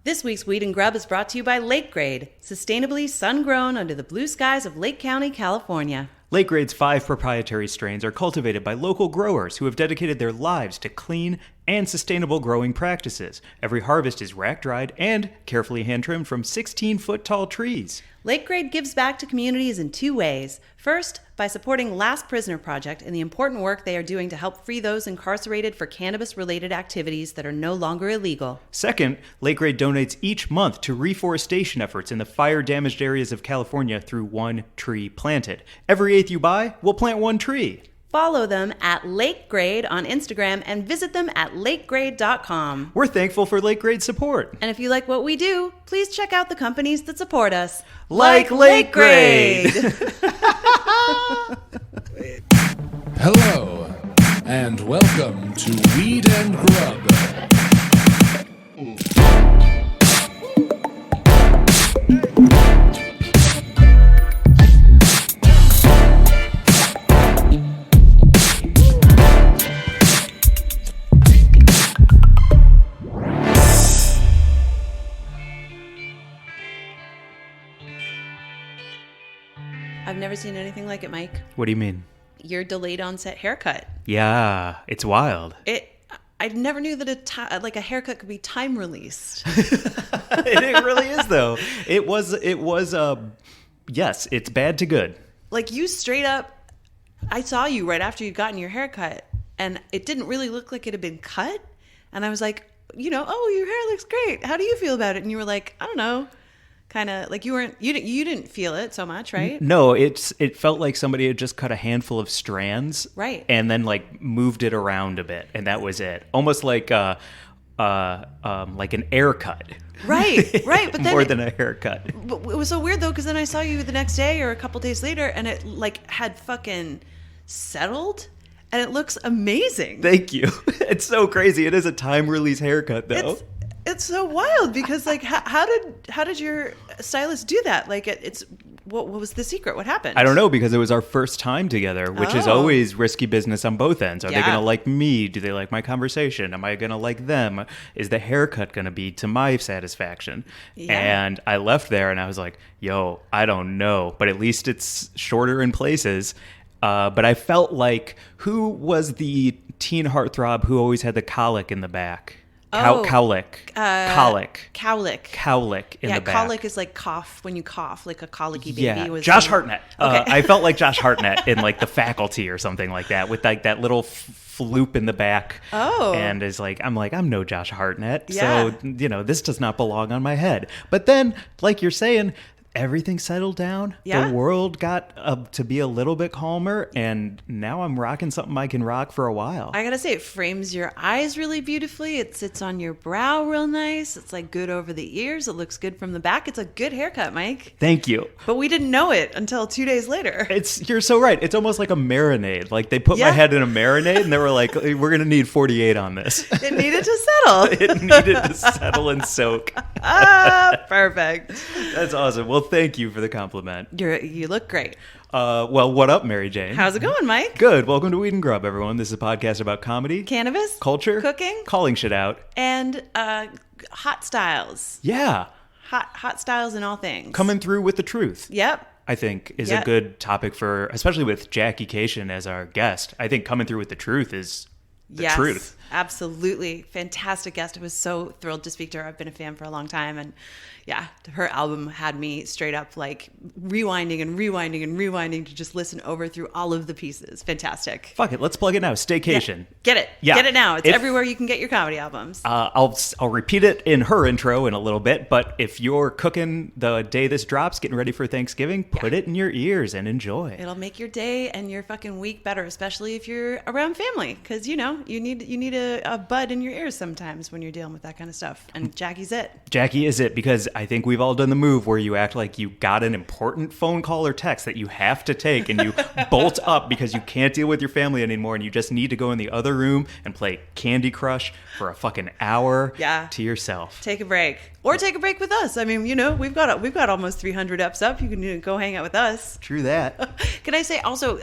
This week's Weed and Grub is brought to you by Lakegrade, sustainably sun-grown under the blue skies of Lake County, California. Lakegrade's 5 proprietary strains are cultivated by local growers who have dedicated their lives to clean and sustainable growing practices. Every harvest is rack-dried and carefully hand-trimmed from 16-foot-tall trees. Lakegrade gives back to communities in 2 ways. First, by supporting Last Prisoner Project and the important work they are doing to help free those incarcerated for cannabis-related activities that are no longer illegal. Second, Lakegrade donates each month to reforestation efforts in the fire-damaged areas of California through one tree planted. Every eighth you buy, we'll plant one tree. Follow them at Lakegrade on Instagram and visit them at lakegrade.com. We're thankful for Lakegrade's support. And if you like what we do, please check out the companies that support us. Like Lakegrade! Hello, and welcome to Weed and Grub. I've never seen anything like it, Mike. What do you mean? Your delayed onset haircut. Yeah, it's wild. I never knew that a haircut could be time released. It really is, though. It was, yes, it's bad to good. Like, you straight up, I saw you right after you'd gotten your haircut, and it didn't really look like it had been cut. And I was like, oh, your hair looks great. How do you feel about it? And you were like, I don't know. Kind of like you didn't feel it so much, right? No, it felt like somebody had just cut a handful of strands, right, and then like moved it around a bit, and that was it. Almost like an air cut, right. But then more than a haircut. But it was so weird though, because then I saw you the next day or a couple days later, and it like had fucking settled. And it looks amazing. Thank you. It's so crazy. It is a time release haircut, though. It's so wild because like how did your stylist do that? Like what was the secret? What happened? I don't know, because it was our first time together, which is always risky business on both ends. Are they going to like me? Do they like my conversation? Am I going to like them? Is the haircut going to be to my satisfaction? Yeah. And I left there and I was like, yo, I don't know, but at least it's shorter in places. But I felt like, who was the teen heartthrob who always had the colic in the back? Cowlick in the back. Colic is like cough, when you cough, like a colicky baby. Yeah, Josh Hartnett. Okay. I felt like Josh Hartnett in like The Faculty or something like that, with like that little floop in the back. Oh. And is like, I'm no Josh Hartnett. Yeah. So, this does not belong on my head. But then, like you're saying, everything settled down. Yeah. The world got to be a little bit calmer, and now I'm rocking something I can rock for a while. I gotta say, it frames your eyes really beautifully. It sits on your brow real nice. It's like good over the ears. It looks good from the back. It's a good haircut, Mike. Thank you. But we didn't know it until 2 days later. You're so right. It's almost like a marinade. Like they put my head in a marinade and they were like, we're gonna need 48 on this. It needed to settle. It needed to settle and soak. Perfect. That's awesome. Well, thank you for the compliment. You look great. Well, what up, Mary Jane? How's it going, Mike? Good. Welcome to Weed and Grub, everyone. This is a podcast about comedy, cannabis, culture, cooking, calling shit out, and hot styles. Yeah. Hot styles in all things. Coming through with the truth. Yep. I think is a good topic for, especially with Stay-Kashian as our guest. I think coming through with the truth is the truth. Absolutely. Fantastic guest. I was so thrilled to speak to her. I've been a fan for a long time. And yeah, her album had me straight up like rewinding to just listen over through all of the pieces. Fantastic. Fuck it. Let's plug it now. Stay-Kashian. Yeah. Get it. Yeah. Get it now. It's everywhere you can get your comedy albums. I'll repeat it in her intro in a little bit, but if you're cooking the day this drops, getting ready for Thanksgiving, put it in your ears and enjoy. It'll make your day and your fucking week better, especially if you're around family, because you need a bud in your ears sometimes when you're dealing with that kind of stuff. And Jackie's it. Jackie is it, because I think we've all done the move where you act like you got an important phone call or text that you have to take, and you bolt up because you can't deal with your family anymore, and you just need to go in the other room and play Candy Crush for a fucking hour to yourself. Take a break. Or take a break with us. I mean, we've got almost 300 eps up. You can go hang out with us. True that. Can I say also,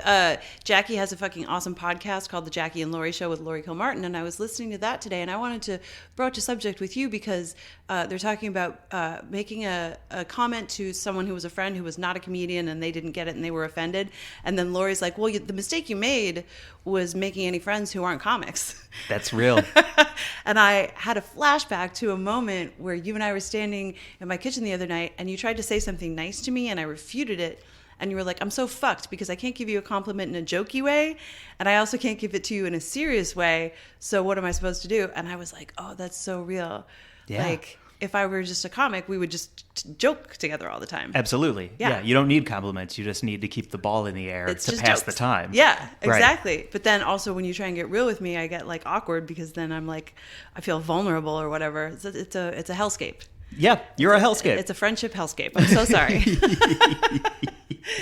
Jackie has a fucking awesome podcast called The Jackie and Laurie Show with Laurie Kilmartin, and I was listening to that today, and I wanted to broach a subject with you because they're talking about making a comment to someone who was a friend who was not a comedian, and they didn't get it and they were offended. And then Lori's like, well, the mistake you made was making any friends who aren't comics. That's real. And I had a flashback to a moment where you and I were standing in my kitchen the other night, and you tried to say something nice to me, and I refuted it. And you were like, I'm so fucked because I can't give you a compliment in a jokey way, and I also can't give it to you in a serious way. So what am I supposed to do? And I was like, oh, that's so real. Yeah. Like, if I were just a comic, we would just joke together all the time. Absolutely. Yeah. You don't need compliments. You just need to keep the ball in the air to pass the time. Yeah, exactly. Right. But then also when you try and get real with me, I get like awkward because then I'm like, I feel vulnerable or whatever. It's a hellscape. Yeah, you're a hellscape. It's a friendship hellscape. I'm so sorry.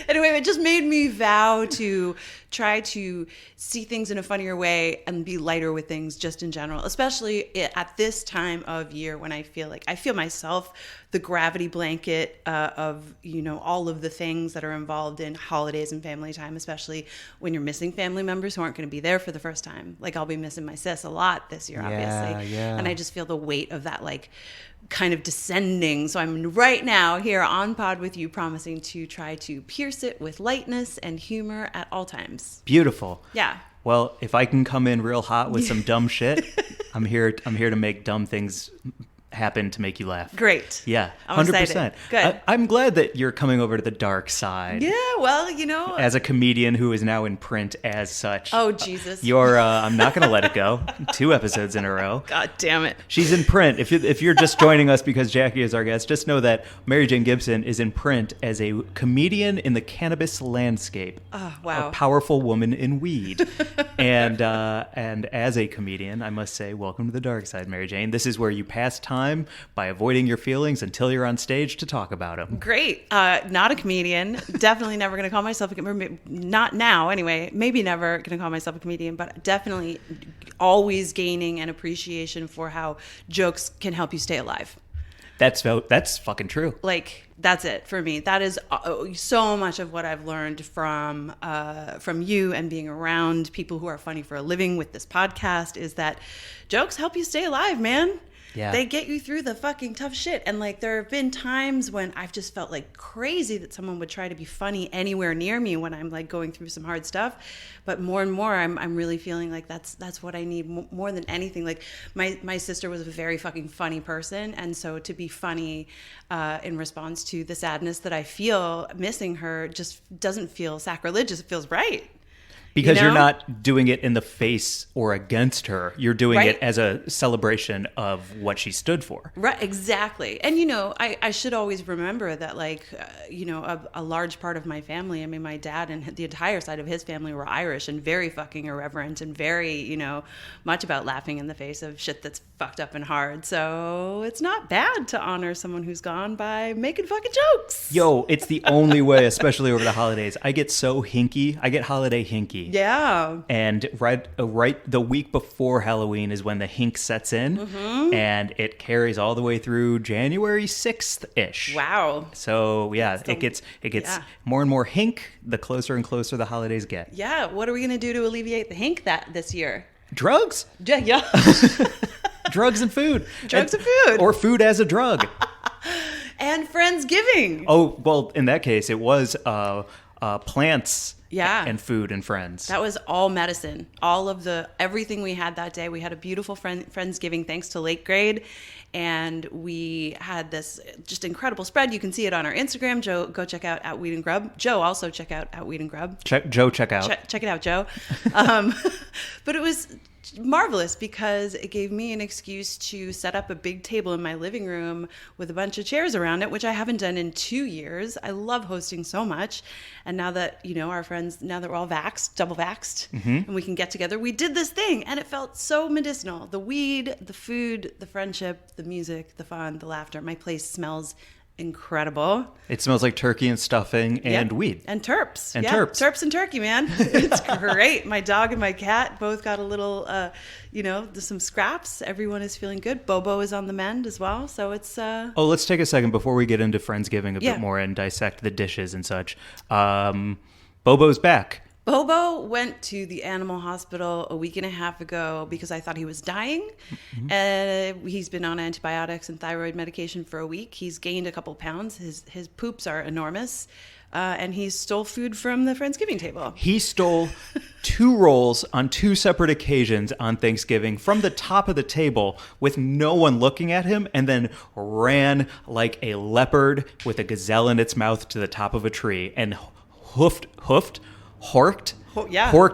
Anyway, it just made me vow to try to see things in a funnier way and be lighter with things just in general, especially at this time of year when I feel myself the gravity blanket of, all of the things that are involved in holidays and family time, especially when you're missing family members who aren't going to be there for the first time. Like, I'll be missing my sis a lot this year, obviously. Yeah. And I just feel the weight of that, like, kind of descending. So I'm right now here on pod with you, promising to try to pierce it with lightness and humor at all times. Beautiful. Yeah. Well, if I can come in real hot with some dumb shit, I'm here to make dumb things happen to make you laugh. Great. Yeah, I'm 100%. excited. Good. I'm glad that you're coming over to the dark side. Yeah, well, As a comedian who is now in print as such. Oh, Jesus. I'm not going to let it go. 2 episodes in a row. God damn it. She's in print. If you're just joining us because Jackie is our guest, just know that Mary Jane Gibson is in print as a comedian in the cannabis landscape. Oh, wow. A powerful woman in weed. and as a comedian, I must say, welcome to the dark side, Mary Jane. This is where you pass time by avoiding your feelings until you're on stage to talk about them. Great. Not a comedian. Definitely never going to call myself not now anyway. Maybe never going to call myself a comedian, but definitely always gaining an appreciation for how jokes can help you stay alive. That's fucking true. Like, that's it for me. That is so much of what I've learned from you and being around people who are funny for a living with this podcast is that jokes help you stay alive, man. Yeah. They get you through the fucking tough shit. And like, there have been times when I've just felt like crazy that someone would try to be funny anywhere near me when I'm like going through some hard stuff. But more and more, I'm really feeling like that's what I need more than anything. Like, my sister was a very fucking funny person. And so to be funny in response to the sadness that I feel missing her just doesn't feel sacrilegious. It feels right. Because you're not doing it in the face or against her. You're doing it as a celebration of what she stood for. Right, exactly. And, I should always remember that, like, a large part of my family, I mean, my dad and the entire side of his family were Irish and very fucking irreverent and very, much about laughing in the face of shit that's fucked up and hard. So it's not bad to honor someone who's gone by making fucking jokes. Yo, it's the only way, especially over the holidays. I get so hinky. I get holiday hinky. Yeah. And right the week before Halloween is when the hink sets in, and it carries all the way through January 6th-ish. Wow. So, yeah, it gets more and more hink the closer and closer the holidays get. Yeah. What are we going to do to alleviate the hink this year? Drugs? Yeah. Drugs and food. Drugs and food. Or food as a drug. And Friendsgiving. Oh, well, in that case, it was plants and food and friends. That was all medicine. Everything we had that day. We had a beautiful Friendsgiving thanks to Lakegrade. And we had this just incredible spread. You can see it on our Instagram. Joe, go check out at Weed and Grub. Joe, also check out at Weed and Grub. Check out. Check it out, Joe. But it was marvelous because it gave me an excuse to set up a big table in my living room with a bunch of chairs around it, which I haven't done in 2 years. I love hosting so much. And now that, our friends, now that we're all vaxxed, double vaxxed, and we can get together, we did this thing and it felt so medicinal. The weed, the food, the friendship, the music, the fun, the laughter. My place smells incredible. It smells like turkey and stuffing and weed. And terps. And terps. Terps and turkey, man. It's great. My dog and my cat both got a little, some scraps. Everyone is feeling good. Bobo is on the mend as well. So it's... let's take a second before we get into Friendsgiving a bit more and dissect the dishes and such. Bobo's back. Bobo went to the animal hospital a week and a half ago because I thought he was dying. He's been on antibiotics and thyroid medication for a week. He's gained a couple pounds. His poops are enormous. And he stole food from the Friendsgiving table. He stole 2 rolls on 2 separate occasions on Thanksgiving from the top of the table with no one looking at him, and then ran like a leopard with a gazelle in its mouth to the top of a tree and horked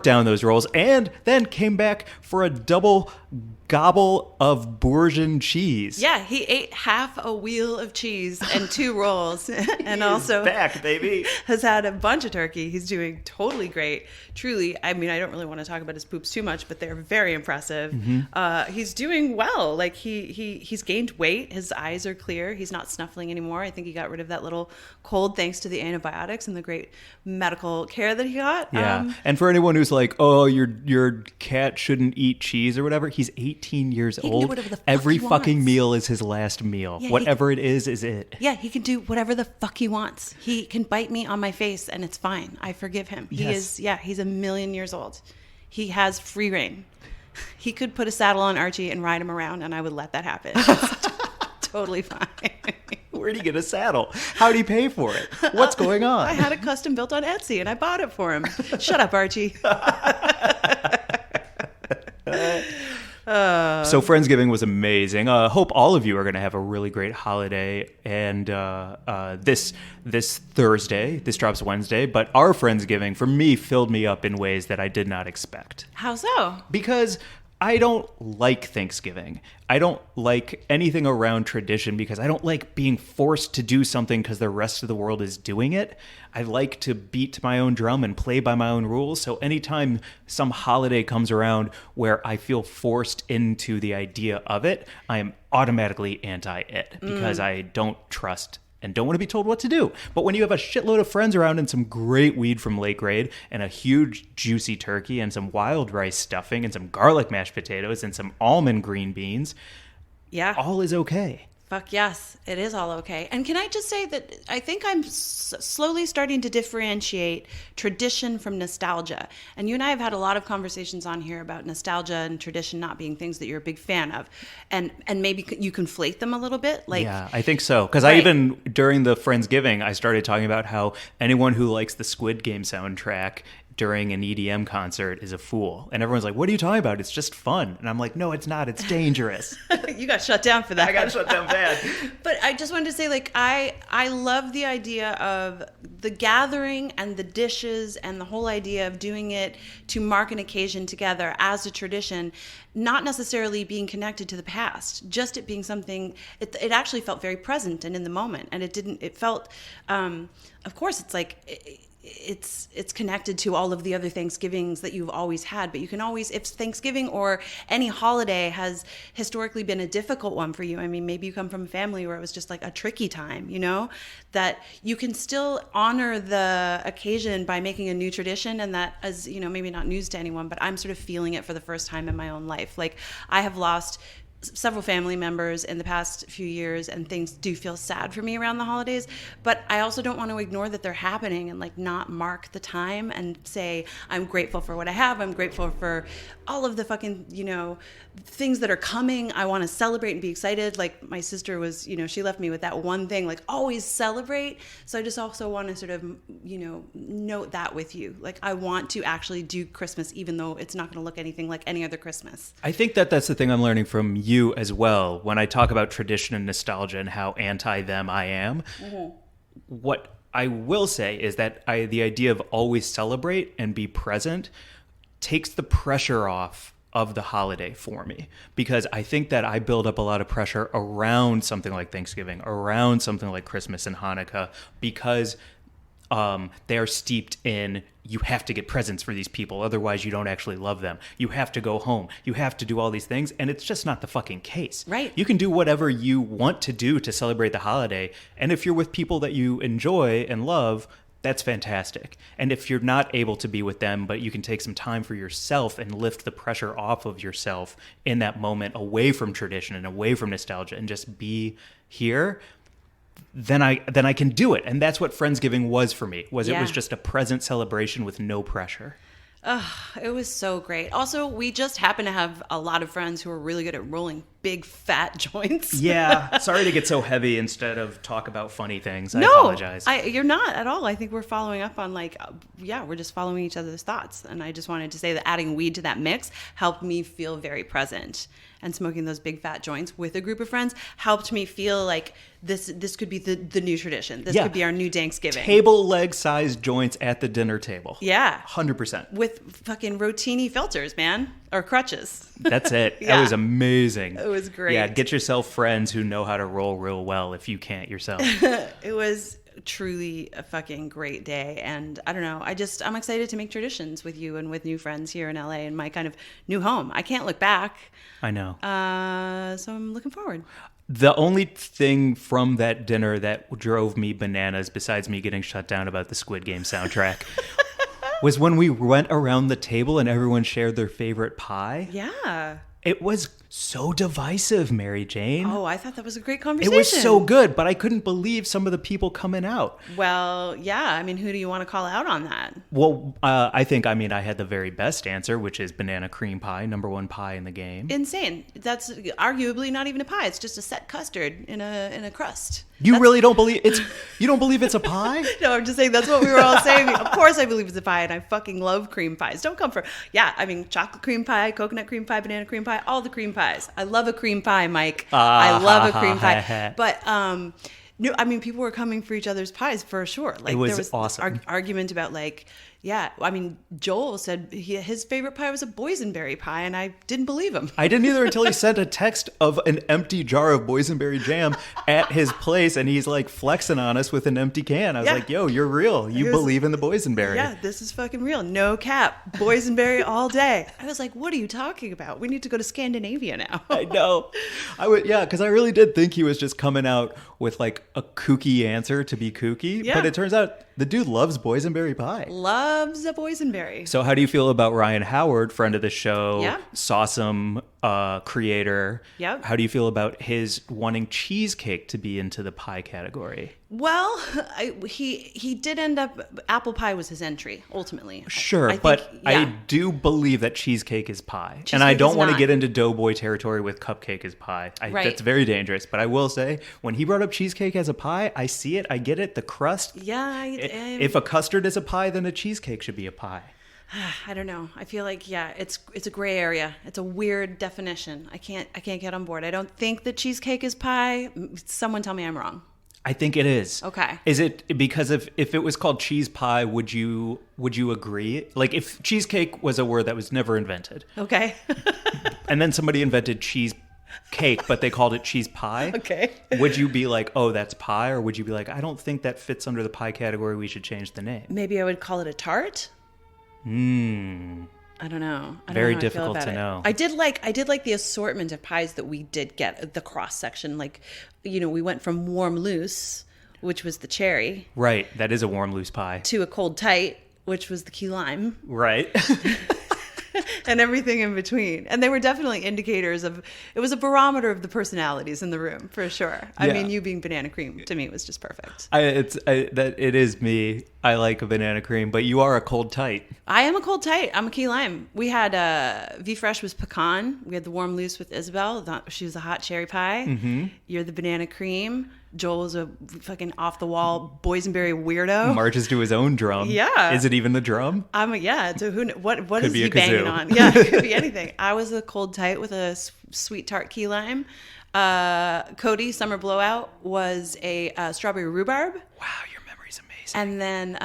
down those rolls, and then came back for a double gobble of Bourgeon cheese. Yeah, he ate half a wheel of cheese and 2 rolls, and also back, baby. Has had a bunch of turkey. He's doing totally great. Truly, I mean, I don't really want to talk about his poops too much, but they're very impressive. He's doing well. Like he's gained weight. His eyes are clear. He's not snuffling anymore. I think he got rid of that little cold thanks to the antibiotics and the great medical care that he got. Yeah, and for anyone who's like, oh, your cat shouldn't eat cheese or whatever, he's 18 years old. Every fucking meal is his last meal. Yeah, whatever it is it. Yeah, he can do whatever the fuck he wants. He can bite me on my face and it's fine. I forgive him. He's a million years old. He has free reign. He could put a saddle on Archie and ride him around and I would let that happen. It's totally fine. Where'd he get a saddle? How'd he pay for it? What's going on? I had it custom built on Etsy and I bought it for him. Shut up, Archie. So Friendsgiving was amazing. Hope all of you are going to have a really great holiday. And this Thursday, this drops Wednesday, but our Friendsgiving, for me, filled me up in ways that I did not expect. How so? Because I don't like Thanksgiving. I don't like anything around tradition because I don't like being forced to do something because the rest of the world is doing it. I like to beat my own drum and play by my own rules. So anytime some holiday comes around where I feel forced into the idea of it, I am automatically anti-it because I don't trust and don't want to be told what to do. But when you have a shitload of friends around and some great weed from Lakegrade and a huge juicy turkey and some wild rice stuffing and some garlic mashed potatoes and some almond green beans, all is okay. Fuck yes, it is all okay. And can I just say that I think I'm slowly starting to differentiate tradition from nostalgia. And you and I have had a lot of conversations on here about nostalgia and tradition not being things that you're a big fan of. And maybe you conflate them a little bit. Like, yeah, I think so. Because I even, during the Friendsgiving, I started talking about how anyone who likes the Squid Game soundtrack during an EDM concert is a fool. And everyone's like, what are you talking about? It's just fun. And I'm like, no, it's not. It's dangerous. You got shut down for that. I got shut down bad. But I just wanted to say, like, I love the idea of the gathering and the dishes and the whole idea of doing it to mark an occasion together as a tradition, not necessarily being connected to the past, just it being something, it actually felt very present and in the moment. And it felt, of course, it's like, it's connected to all of the other Thanksgivings that you've always had, but you can always, if Thanksgiving or any holiday has historically been a difficult one for you, I mean, maybe you come from a family where it was just like a tricky time, you know, that you can still honor the occasion by making a new tradition. And that is, you know, maybe not news to anyone, but I'm sort of feeling it for the first time in my own life. Like, I have lost several family members in the past few years, and things do feel sad for me around the holidays, but I also don't want to ignore that they're happening and like not mark the time and say, I'm grateful for what I have. I'm grateful for all of the fucking, you know, things that are coming. I want to celebrate and be excited. Like my sister was, you know, she left me with that one thing, like always celebrate. So I just also want to sort of, you know, note that with you. Like I want to actually do Christmas, even though it's not going to look anything like any other Christmas. I think that's the thing I'm learning from you as well. When I talk about tradition and nostalgia and how anti them I am, what I will say is that the idea of always celebrate and be present takes the pressure off of the holiday for me, because I think that I build up a lot of pressure around something like Thanksgiving, around something like Christmas and Hanukkah, because they are steeped in, you have to get presents for these people, otherwise you don't actually love them. You have to go home. You have to do all these things, and it's just not the fucking case. Right. You can do whatever you want to do to celebrate the holiday, and if you're with people that you enjoy and love, that's fantastic. And if you're not able to be with them, but you can take some time for yourself and lift the pressure off of yourself in that moment, away from tradition and away from nostalgia, and just be here, then I can do it. And that's what Friendsgiving was for me. It was Yeah. just a present celebration with no pressure. It was so great. Also, we just happen to have a lot of friends who are really good at rolling big fat joints. Yeah. Sorry to get so heavy instead of talk about funny things. I apologize. You're not at all. I think we're following up on we're just following each other's thoughts. And I just wanted to say that adding weed to that mix helped me feel very present. And smoking those big fat joints with a group of friends helped me feel like this could be the new tradition. This could be our new Thanksgiving. Table leg sized joints at the dinner table. Yeah. 100%. With fucking rotini filters, man. Or crutches. That's it. Yeah. That was amazing. It was great. Yeah, get yourself friends who know how to roll real well if you can't yourself. It was truly a fucking great day. And I don't know, I'm excited to make traditions with you and with new friends here in LA in my kind of new home. I can't look back. I know. So I'm looking forward. The only thing from that dinner that drove me bananas, besides me getting shut down about the Squid Game soundtrack, was when we went around the table and everyone shared their favorite pie. Yeah. It was so divisive, Mary Jane. Oh, I thought that was a great It conversation. was so good, but I couldn't believe some of the people coming out. Well, yeah. I mean, who do you want to call out on that? Well, I had the very best answer, which is banana cream pie, #1 pie in the game. Insane. That's arguably not even a pie. It's just a set custard in a crust. Really don't believe it's? You don't believe it's a pie? No, I'm just saying that's what we were all saying. Of course I believe it's a pie, and I fucking love cream pies. Don't come for... Yeah, I mean, chocolate cream pie, coconut cream pie, banana cream pie, all the cream pies. I love a cream pie, Mike. I love a cream pie. But, no, I mean, people were coming for each other's pies for sure. Like, It was there was awesome. Argument about, like... Yeah, I mean, Joel said his favorite pie was a boysenberry pie, and I didn't believe him. I didn't either until he sent a text of an empty jar of boysenberry jam at his place, and he's like flexing on us with an empty can. I was like, yo, you're real. You believe in the boysenberry. Yeah, this is fucking real. No cap. Boysenberry all day. I was like, what are you talking about? We need to go to Scandinavia now. I know. Because I really did think he was just coming out with like a kooky answer to be kooky. Yeah. But it turns out the dude loves boysenberry pie. Loves a boysenberry. So how do you feel about Ryan Howard, friend of the show, Yeah. Sawsome creator? Yep. How do you feel about his wanting cheesecake to be into the pie category? Well, he did end up... Apple pie was his entry, ultimately. Sure, I do believe that cheesecake is pie. And I Cheesecake don't is want to not. get into doughboy territory with cupcake is pie. Right. That's very dangerous. But I will say, when he brought up cheesecake as a pie, I see it, I get it, the crust. Yeah. If a custard is a pie, then a cheesecake should be a pie. I don't know. I feel like, it's a gray area. It's a weird definition. I can't get on board. I don't think that cheesecake is pie. Someone tell me I'm wrong. I think it is. Okay. Is it because if it was called cheese pie, would you agree? Like if cheesecake was a word that was never invented. Okay. And then somebody invented cheese cake, but they called it cheese pie. Okay. Would you be like, oh, that's pie? Or would you be like, I don't think that fits under the pie category. We should change the name. Maybe I would call it a tart. I don't know. Very difficult to know. I did like the assortment of pies that we did get, the cross section. Like, we went from warm loose, which was the cherry, Right. That is a warm loose pie. to a cold tight, which was the key lime, Right. and everything in between. And they were definitely indicators of, it was a barometer of the personalities in the room, for sure. I Yeah. mean, you being banana cream to me was just perfect. It is me. I like a banana cream, but you are a cold tight. I am a cold tight. I'm a key lime. We had V Fresh was pecan. We had the warm loose with Isabel. She was a hot cherry pie. Mm-hmm. You're the banana cream. Joel was a fucking off the wall boysenberry weirdo. Marches to his own drum. Yeah. Is it even the drum? So what Could is be he a banging kazoo. on? Yeah, it could be anything. I was a cold tight with a sweet tart key lime. Cody Summer Blowout was a strawberry rhubarb. Wow, your memory's amazing. And then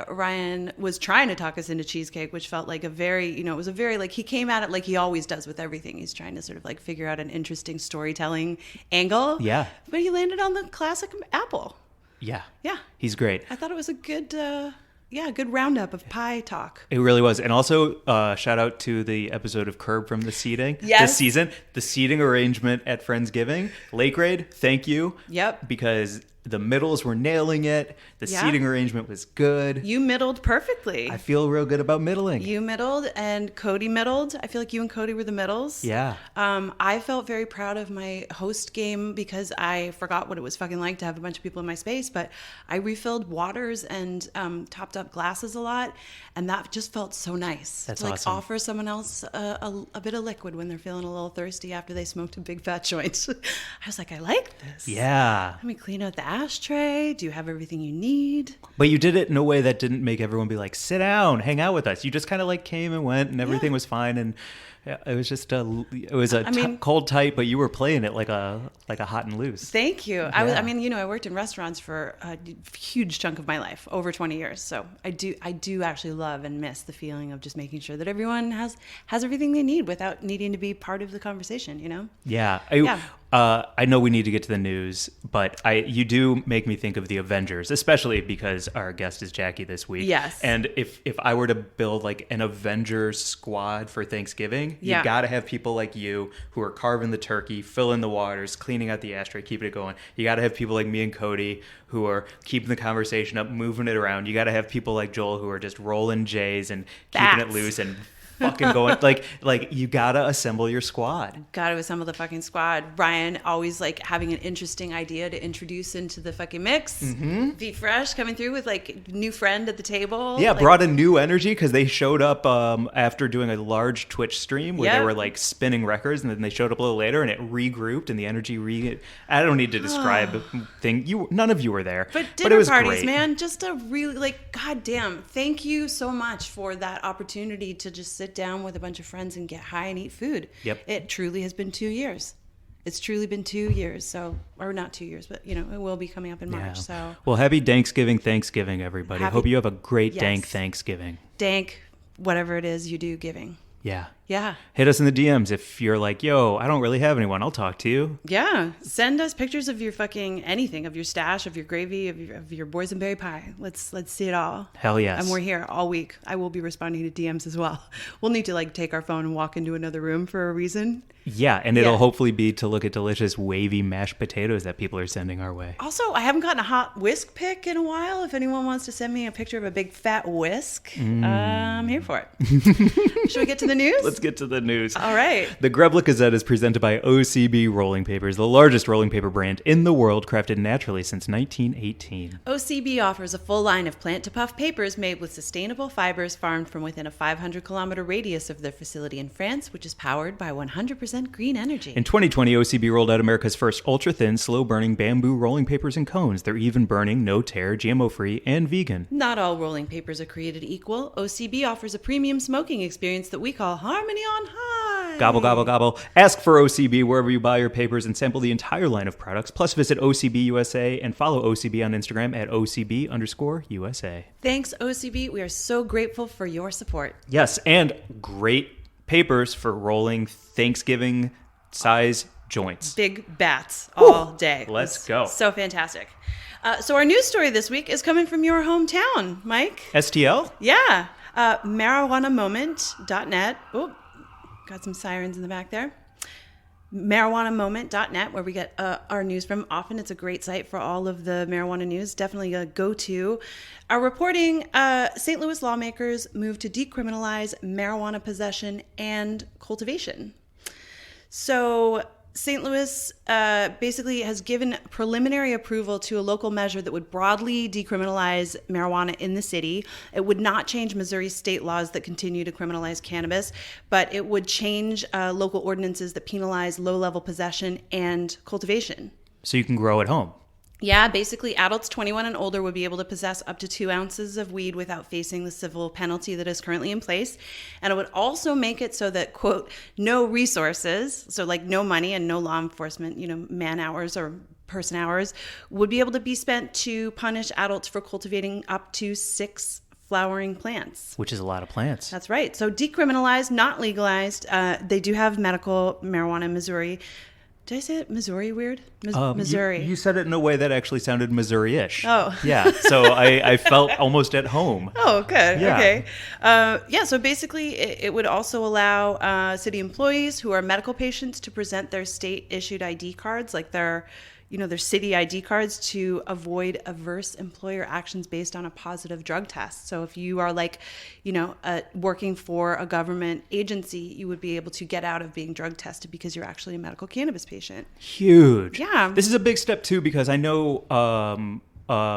Ryan was trying to talk us into cheesecake, which felt like a very, it was a very, like, he came at it like he always does with everything. He's trying to sort of like figure out an interesting storytelling angle. Yeah. But he landed on the classic apple. Yeah. Yeah. He's great. I thought it was a good, good roundup of pie talk. It really was. And also, shout out to the episode of Curb from the Seating. Yes. This season, the seating arrangement at Friendsgiving. Lakegrade, thank you. Yep. Because The middles were nailing it. The seating arrangement was good. You middled perfectly. I feel real good about middling. You middled and Cody middled. I feel like you and Cody were the middles. Yeah. I felt very proud of my host game because I forgot what it was fucking like to have a bunch of people in my space, but I refilled waters and topped up glasses a lot, and that just felt so nice. That's to awesome. Offer someone else a bit of liquid when they're feeling a little thirsty after they smoked a big fat joint. I was like, I like this. Yeah. Let me clean out the ashtray. Do you have everything you need? But you did it in a way that didn't make everyone be like, sit down, hang out with us. You just kind of like came and went and everything was fine. And it was just cold tight, but you were playing it like a hot and loose. Thank you. I worked in restaurants for a huge chunk of my life, over 20 years. So I do actually love and miss the feeling of just making sure that everyone has everything they need without needing to be part of the conversation, you know? Yeah. I know we need to get to the news, but you do make me think of the Avengers, especially because our guest is Jackie this week. Yes. And if I were to build like an Avengers squad for Thanksgiving, you got to have people like you who are carving the turkey, filling the waters, cleaning out the ashtray, keeping it going. You got to have people like me and Cody who are keeping the conversation up, moving it around. You got to have people like Joel who are just rolling J's and keeping it loose and fucking going like you gotta assemble your squad. Gotta assemble the fucking squad. Ryan always like having an interesting idea to introduce into the fucking mix. Mm-hmm. Be fresh, coming through with like new friend at the table. Yeah, brought a new energy because they showed up after doing a large Twitch stream where they were like spinning records, and then they showed up a little later and it regrouped and the energy I don't need to describe thing. None of you were there, but dinner it was parties, great. Man, just a really like goddamn. Thank you so much for that opportunity to just sit down with a bunch of friends and get high and eat food. Yep. It truly has been 2 years. It's truly been 2 years. So, or not 2 years, but it will be coming up in March. So, well, happy Thanksgiving, everybody. Hope you have a great dank Thanksgiving. Dank, whatever it is you do giving. Yeah. Yeah. Hit us in the DMs if you're like, yo, I don't really have anyone. I'll talk to you. Yeah. Send us pictures of your fucking anything, of your stash, of your gravy, of your boysenberry pie. Let's see it all. Hell yes. And we're here all week. I will be responding to DMs as well. We'll need to like take our phone and walk into another room for a reason. Yeah, and it'll hopefully be to look at delicious wavy mashed potatoes that people are sending our way. Also, I haven't gotten a hot whisk pic in a while. If anyone wants to send me a picture of a big fat whisk, I'm here for it. Should we get to the news? Let's get to the news. All right. The Grub Gazette is presented by OCB Rolling Papers, the largest rolling paper brand in the world, crafted naturally since 1918. OCB offers a full line of plant-to-puff papers made with sustainable fibers farmed from within a 500-kilometer radius of their facility in France, which is powered by 100% green energy. In 2020, OCB rolled out America's first ultra-thin, slow-burning bamboo rolling papers and cones. They're even-burning, no-tear, GMO-free, and vegan. Not all rolling papers are created equal. OCB offers a premium smoking experience that we call Harmony on High. Gobble, gobble, gobble. Ask for OCB wherever you buy your papers and sample the entire line of products. Plus, visit OCB USA and follow OCB on Instagram at OCB_USA. Thanks, OCB. We are so grateful for your support. Yes, and great papers for rolling Thanksgiving size joints. Big bats all day. Let's go. So fantastic. So our news story this week is coming from your hometown, Mike. STL? Yeah. Marijuanamoment.net. Oh, got some sirens in the back there. Marijuanamoment.net, where we get our news from. Often it's a great site for all of the marijuana news. Definitely a go-to. Are reporting St. Louis lawmakers move to decriminalize marijuana possession and cultivation. So St. Louis basically has given preliminary approval to a local measure that would broadly decriminalize marijuana in the city. It would not change Missouri state laws that continue to criminalize cannabis, but it would change local ordinances that penalize low-level possession and cultivation. So you can grow at home. Yeah, basically adults 21 and older would be able to possess up to 2 ounces of weed without facing the civil penalty that is currently in place. And it would also make it so that, quote, no resources, so like no money and no law enforcement, man hours or person hours, would be able to be spent to punish adults for cultivating up to 6 flowering plants. Which is a lot of plants. That's right. So decriminalized, not legalized. They do have medical marijuana in Missouri. Did I say it Missouri weird? Missouri. You said it in a way that actually sounded Missouri-ish. Oh. Yeah, so I felt almost at home. Oh, good. Yeah. Okay. So basically it would also allow city employees who are medical patients to present their state-issued ID cards, like their their city ID cards to avoid adverse employer actions based on a positive drug test. So if you are like, working for a government agency, you would be able to get out of being drug tested because you're actually a medical cannabis patient. Huge. Yeah. This is a big step too, because I know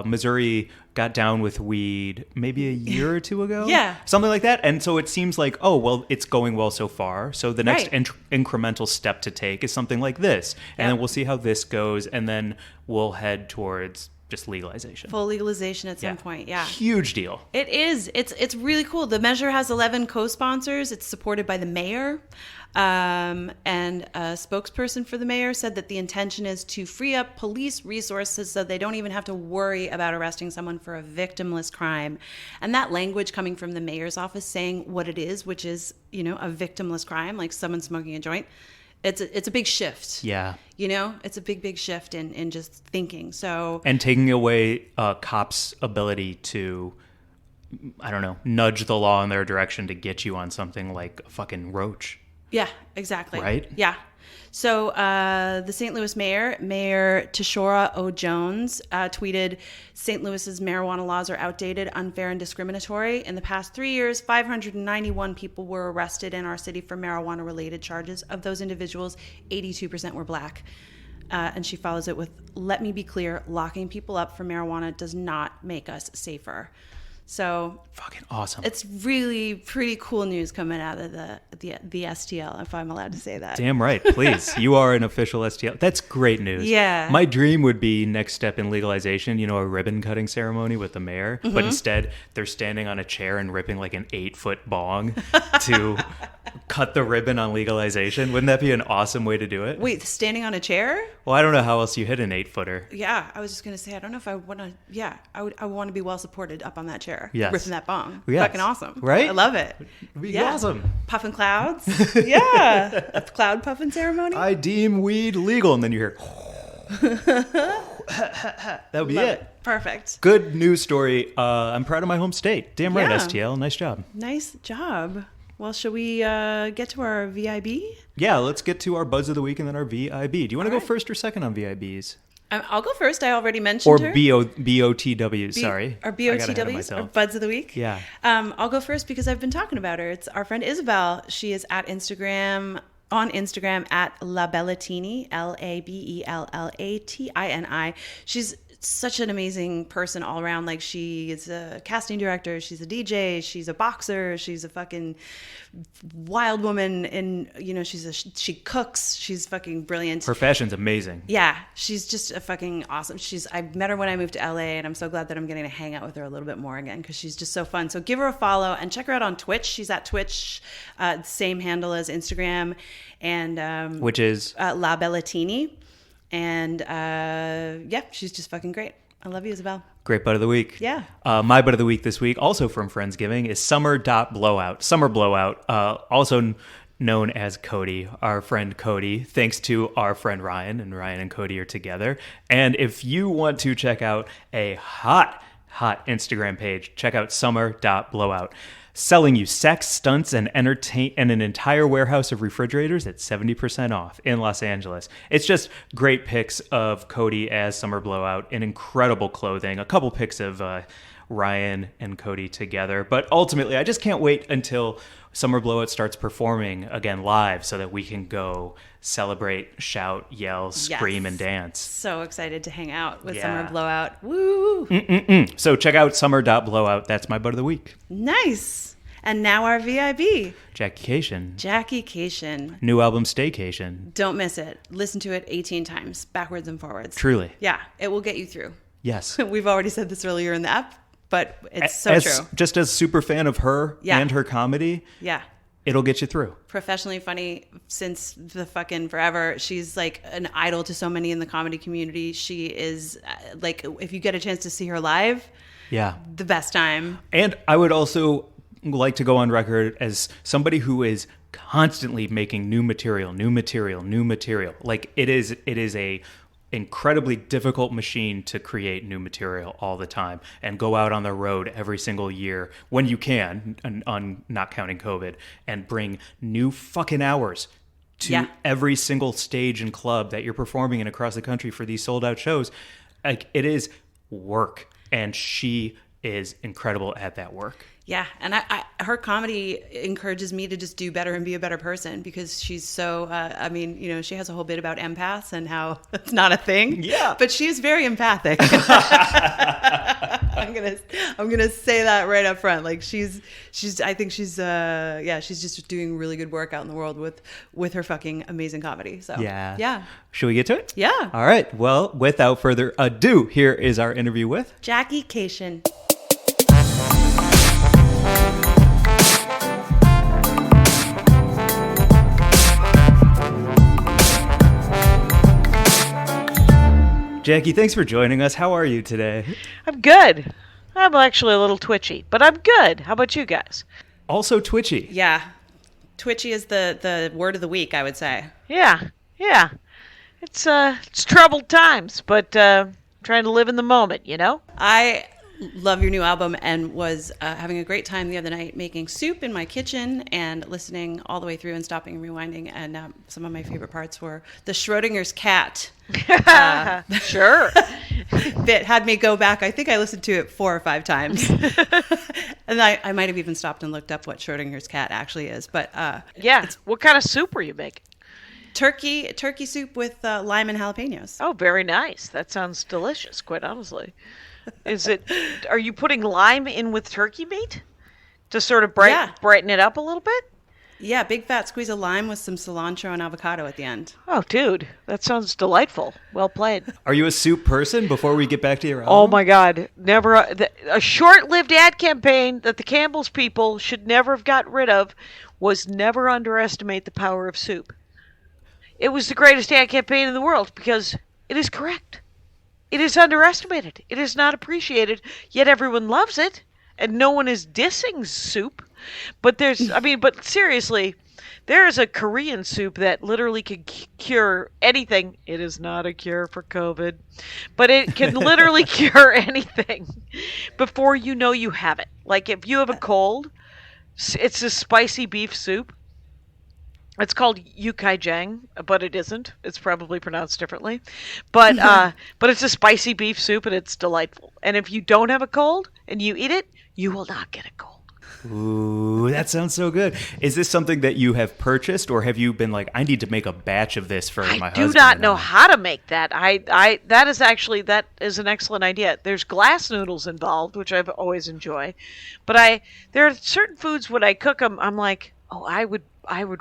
Missouri got down with weed maybe a year or two ago. Yeah. Something like that. And so it seems like, oh, well, it's going well so far. So the next incremental step to take is something like this. And then we'll see how this goes. And then we'll head towards just legalization. Full legalization at some point. Yeah. Huge deal. It is. It's really cool. The measure has 11 co-sponsors. It's supported by the mayor. And a spokesperson for the mayor said that the intention is to free up police resources so they don't even have to worry about arresting someone for a victimless crime. And that language coming from the mayor's office saying what it is, which is, a victimless crime, like someone smoking a joint. It's a big shift. Yeah. It's a big shift in just thinking. So, and taking away cops' ability to, I don't know, nudge the law in their direction to get you on something like a fucking roach. Yeah, exactly. Right? Yeah. So the St. Louis Mayor Tishora O. Jones, tweeted, St. Louis's marijuana laws are outdated, unfair, and discriminatory. In the past 3 years, 591 people were arrested in our city for marijuana-related charges. Of those individuals, 82% were black. And she follows it with, let me be clear, locking people up for marijuana does not make us safer. So fucking awesome. It's really pretty cool news coming out of the STL, if I'm allowed to say that. Damn right, please. You are an official STL. That's great news. Yeah. My dream would be next step in legalization, a ribbon cutting ceremony with the mayor, but instead they're standing on a chair and ripping like an 8-foot bong to cut the ribbon on legalization. Wouldn't that be an awesome way to do it? Wait, standing on a chair? Well, I don't know how else you hit an 8-footer. Yeah, I was just gonna say, I don't know if I want to. Yeah, I want to be well supported up on that chair. Yes. Ripping that bong. Yes. Fucking awesome. Right? I love it. It'd be awesome. Puffing clouds. Yeah. A cloud puffing ceremony. I deem weed legal. And then you hear, that would be Love it. Perfect. Good news story. I'm proud of my home state. Damn right, Yeah. STL. Nice job. Nice job. Well, shall we get to our VIB? Yeah, let's get to our Buzz of the Week and then our VIB. Do you want to go right. first or second on VIBs? I'll go first. I already mentioned Or her. BOTW, sorry. Or I got ahead of BOTWs, or myself. Buds of the Week. Yeah. I'll go first because I've been talking about her. It's our friend Isabel. She is on Instagram at Labellatini, Labellatini. She's such an amazing person all around. Like, she is a casting director, she's a DJ, she's a boxer, she's a fucking wild woman, and she cooks, she's fucking brilliant. Her fashion's amazing. Yeah, she's just a fucking awesome. I met her when I moved to LA, and I'm so glad that I'm getting to hang out with her a little bit more again because she's just so fun. So give her a follow and check her out on Twitch. She's at Twitch, same handle as Instagram, and Which is? La Bellatini. And she's just fucking great. I love you, Isabel. Great Bud of the Week. Yeah. My Bud of the Week this week, also from Friendsgiving, is Summer.Blowout. Summer Blowout, also known as Cody, our friend Cody, thanks to our friend Ryan, and Ryan and Cody are together. And if you want to check out a hot Instagram page, check out Summer.Blowout. Selling you sex, stunts, and entertain, and an entire warehouse of refrigerators at 70% off in Los Angeles. It's just great pics of Cody as Summer Blowout in incredible clothing. A couple pics of Ryan and Cody together. But ultimately, I just can't wait until Summer Blowout starts performing again live so that we can go celebrate, shout, yell, scream, and dance. So excited to hang out with Yeah. Summer Blowout. Woo! So check out Summer.Blowout. That's my Bud of the Week. Nice. And now our VIB. Jackie Cation. New album Stay-Kashian. Don't miss it. Listen to it 18 times, backwards and forwards. Truly. Yeah, it will get you through. Yes. We've already said this earlier in the app, but it's so true. Just as super fan of her and her comedy, Yeah. it'll get you through. Professionally funny since the fucking forever. She's like an idol to so many in the comedy community. She is like, if you get a chance to see her live, Yeah. the best time. And I would also like to go on record as somebody who is constantly making new material. Like it is a incredibly difficult machine to create new material all the time and go out on the road every single year when you can, on not counting COVID, and bring new fucking hours to every single stage and club that you're performing in across the country for these sold out shows. Like, it is work, and she is incredible at that work. Yeah, and her comedy encourages me to just do better and be a better person, because she's so, she has a whole bit about empaths and how it's not a thing. Yeah. But she's very empathic. I'm gonna say that right up front. Like, she's just doing really good work out in the world with her fucking amazing comedy. So yeah. Should we get to it? Yeah. All right. Well, without further ado, here is our interview with Stay-Kashian. Jackie, thanks for joining us. How are you today? I'm good. I'm actually a little twitchy, but I'm good. How about you guys? Also twitchy. Yeah. Twitchy is the word of the week, I would say. Yeah. It's troubled times, but trying to live in the moment, you know? I love your new album and was having a great time the other night making soup in my kitchen and listening all the way through and stopping and rewinding. And some of my favorite parts were the Schrodinger's cat. Sure. Bit had me go back. I think I listened to it 4 or 5 times. And I might have even stopped and looked up what Schrodinger's cat actually is. But what kind of soup were you making? Turkey soup with lime and jalapenos. Oh, very nice. That sounds delicious, quite honestly. Are you putting lime in with turkey meat to sort of brighten it up a little bit? Yeah, big fat squeeze of lime with some cilantro and avocado at the end. Oh, dude, that sounds delightful. Well played. Are you a soup person before we get back to your album? Oh my God. Never. A short-lived ad campaign that the Campbell's people should never have gotten rid of was never underestimate the power of soup. It was the greatest ad campaign in the world because it is correct. It is underestimated. It is not appreciated, yet everyone loves it, and no one is dissing soup. But but seriously, there is a Korean soup that literally can cure anything. It is not a cure for COVID, but it can literally cure anything before you know you have it. Like, if you have a cold, it's a spicy beef soup. It's called Yukaijang, but it isn't. It's probably pronounced differently. But it's a spicy beef soup, and it's delightful. And if you don't have a cold and you eat it, you will not get a cold. Ooh, that sounds so good. Is this something that you have purchased, or have you been like, I need to make a batch of this for my husband? I do not know how to make that. That is an excellent idea. There's glass noodles involved, which I've always enjoyed. But there are certain foods when I cook them, I'm like, oh, I would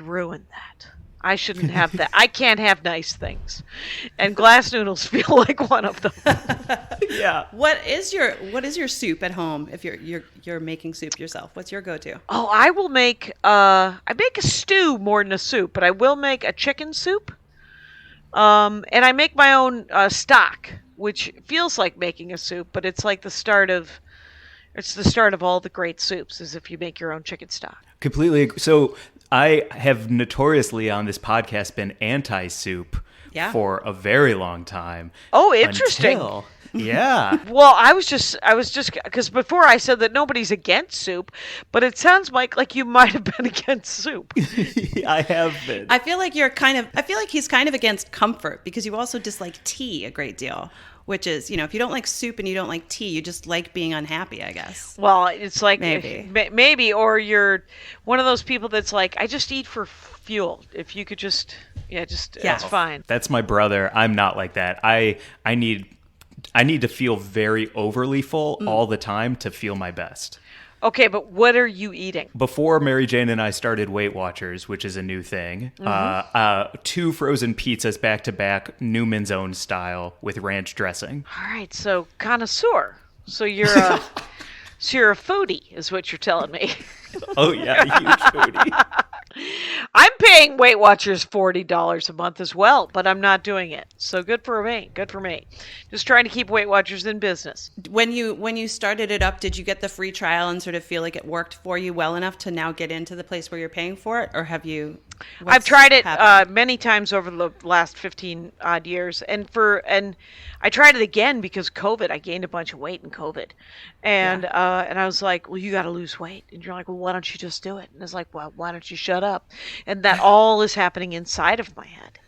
ruin that. I shouldn't have that. I can't have nice things. And glass noodles feel like one of them. Yeah. What is your soup at home if you're making soup yourself? What's your go-to? Oh, I will make I make a stew more than a soup, but I will make a chicken soup. And I make my own stock, which feels like making a soup, but it's like the start of all the great soups, is if you make your own chicken stock. Completely agree. So I have notoriously on this podcast been anti-soup for a very long time. Oh, interesting. Yeah. Well, I was just because before I said that nobody's against soup, but it sounds like you might have been against soup. I have been. I feel like he's kind of against comfort, because you also dislike tea a great deal. Which is, if you don't like soup and you don't like tea, you just like being unhappy, I guess. Well, it's like maybe, or you're one of those people that's like, I just eat for fuel. If you could that's fine. That's my brother. I'm not like that. I need to feel very overly full all the time to feel my best. Okay, but what are you eating? Before Mary Jane and I started Weight Watchers, which is a new thing, 2 frozen pizzas back to back, Newman's Own style with ranch dressing. All right, so connoisseur. So you're a foodie, is what you're telling me. Oh yeah, huge foodie. I'm paying Weight Watchers $40 a month as well, but I'm not doing it. So good for me. Good for me. Just trying to keep Weight Watchers in business. When you started it up, did you get the free trial and sort of feel like it worked for you well enough to now get into the place where you're paying for it, or have you I've tried it many times over the last 15 odd years, and I tried it again because COVID. I gained a bunch of weight in COVID, and I was like, well, you got to lose weight, and you're like, well, why don't you just do it? And it's like, well, why don't you shut up? And that all is happening inside of my head.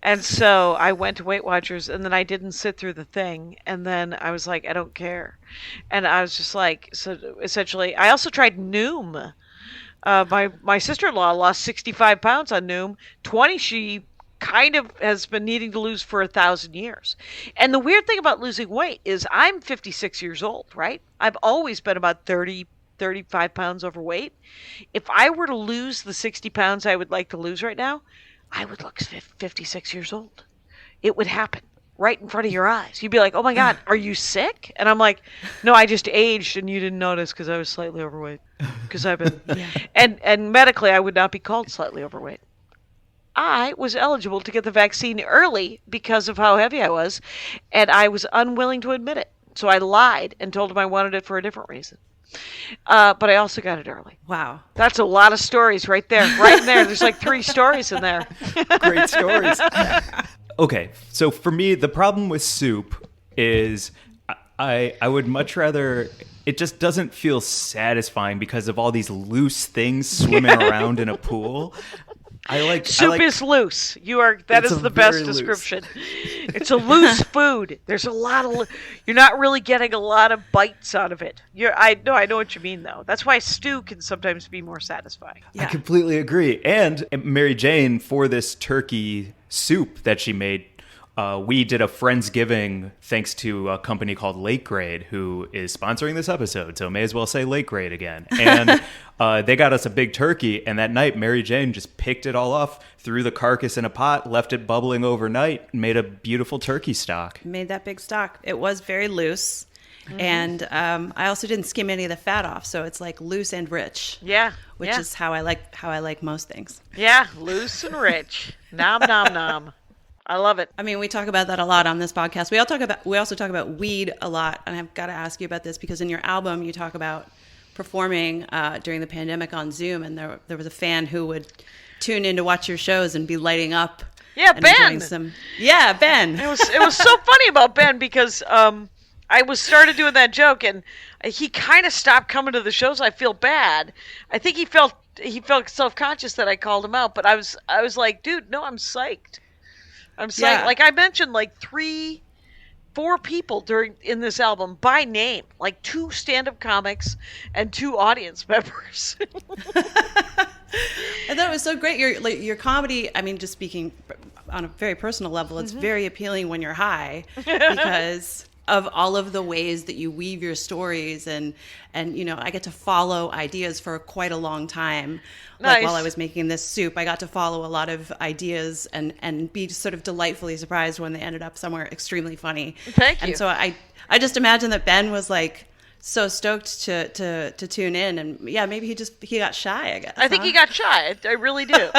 And so I went to Weight Watchers, and then I didn't sit through the thing, and then I was like, I don't care, and I was just like, so essentially, I also tried Noom. My sister-in-law lost 65 pounds on Noom. 20 she kind of has been needing to lose for 1,000 years. And the weird thing about losing weight is I'm 56 years old, right? I've always been about 30, 35 pounds overweight. If I were to lose the 60 pounds I would like to lose right now, I would look 56 years old. It would happen right in front of your eyes. You'd be like, oh my God, are you sick? And I'm like, no, I just aged and you didn't notice because I was slightly overweight. Because I've been, and medically I would not be called slightly overweight. I was eligible to get the vaccine early because of how heavy I was, and I was unwilling to admit it. So I lied and told him I wanted it for a different reason. But I also got it early. Wow. That's a lot of stories right there. Right in there. There's like 3 stories in there. Great stories. Okay, so for me, the problem with soup is I would much rather... It just doesn't feel satisfying because of all these loose things swimming around in a pool. Soup is loose. That is the best description. It's a loose food. There's a lot of. You're not really getting a lot of bites out of it. I know what you mean though. That's why stew can sometimes be more satisfying. Yeah. I completely agree. And Mary Jane, for this turkey soup that she made, we did a Friendsgiving thanks to a company called Lakegrade, who is sponsoring this episode, so may as well say Lakegrade again. And they got us a big turkey, and that night Mary Jane just picked it all off, threw the carcass in a pot, left it bubbling overnight, and made a beautiful turkey stock. Made that big stock. It was very loose, and I also didn't skim any of the fat off, so it's like loose and rich. Yeah, which is how I like most things. Yeah, loose and rich. Nom nom nom. I love it. I mean, we talk about that a lot on this podcast. We also talk about weed a lot, and I've got to ask you about this because in your album you talk about performing during the pandemic on Zoom, and there was a fan who would tune in to watch your shows and be lighting up. Yeah, and Ben. Ben. It was so funny about Ben because I started doing that joke, and he kind of stopped coming to the shows. I feel bad. I think he felt self-conscious that I called him out, but I was like, dude, no, I'm psyched. I'm saying, like I mentioned, like 3-4 people in this album by name, like 2 stand-up comics and 2 audience members. I thought it was so great. Your comedy, I mean, just speaking on a very personal level, it's very appealing when you're high because of all of the ways that you weave your stories, and I get to follow ideas for quite a long time. Nice. Like while I was making this soup, I got to follow a lot of ideas and be sort of delightfully surprised when they ended up somewhere extremely funny. Thank you. And so I just imagine that Ben was like so stoked to tune in, and maybe he got shy, I guess. I think he got shy. I really do.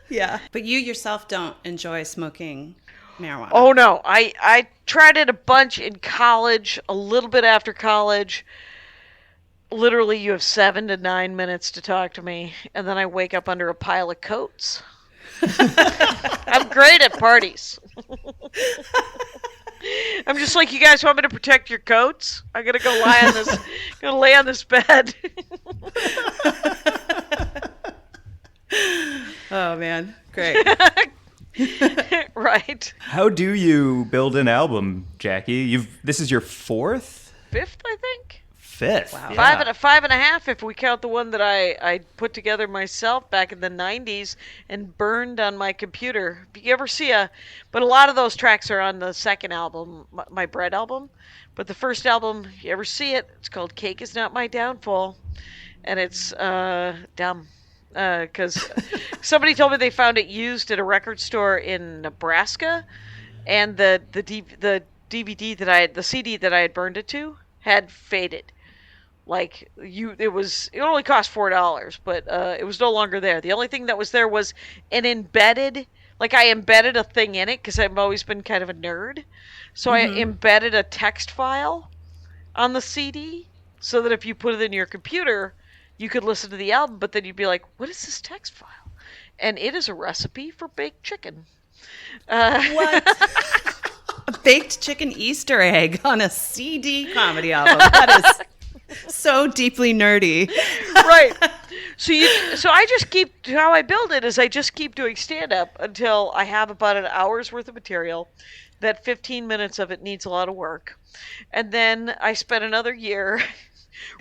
Yeah. But you yourself don't enjoy smoking marijuana. Oh no, I tried it a bunch in college, a little bit after college. Literally, you have 7 to 9 minutes to talk to me, and then I wake up under a pile of coats. I'm great at parties. I'm just like, you guys want me to protect your coats? I'm gonna go lay on this bed. Oh man, great. Right. How do you build an album, Jackie? This is your 4th? 5th, I think. 5th. Wow. Yeah. 5.5 if we count the one that I put together myself back in the 90s and burned on my computer. If you ever see but a lot of those tracks are on the second album, my Bread album. But the first album, if you ever see it, it's called Cake Is Not My Downfall. And it's dumb. Because somebody told me they found it used at a record store in Nebraska, and the DVD the CD that I had burned it to had faded. Like it only cost $4, but it was no longer there. The only thing that was there was an embedded, like I embedded a thing in it because I've always been kind of a nerd, so I embedded a text file on the CD so that if you put it in your computer, you could listen to the album, but then you'd be like, what is this text file? and it is a recipe for baked chicken. What? A baked chicken Easter egg on a CD comedy album. That is so deeply nerdy. Right. So I just keep, how I build it is I just keep doing stand-up until I have about an hour's worth of material. That 15 minutes of it needs a lot of work. And then I spend another year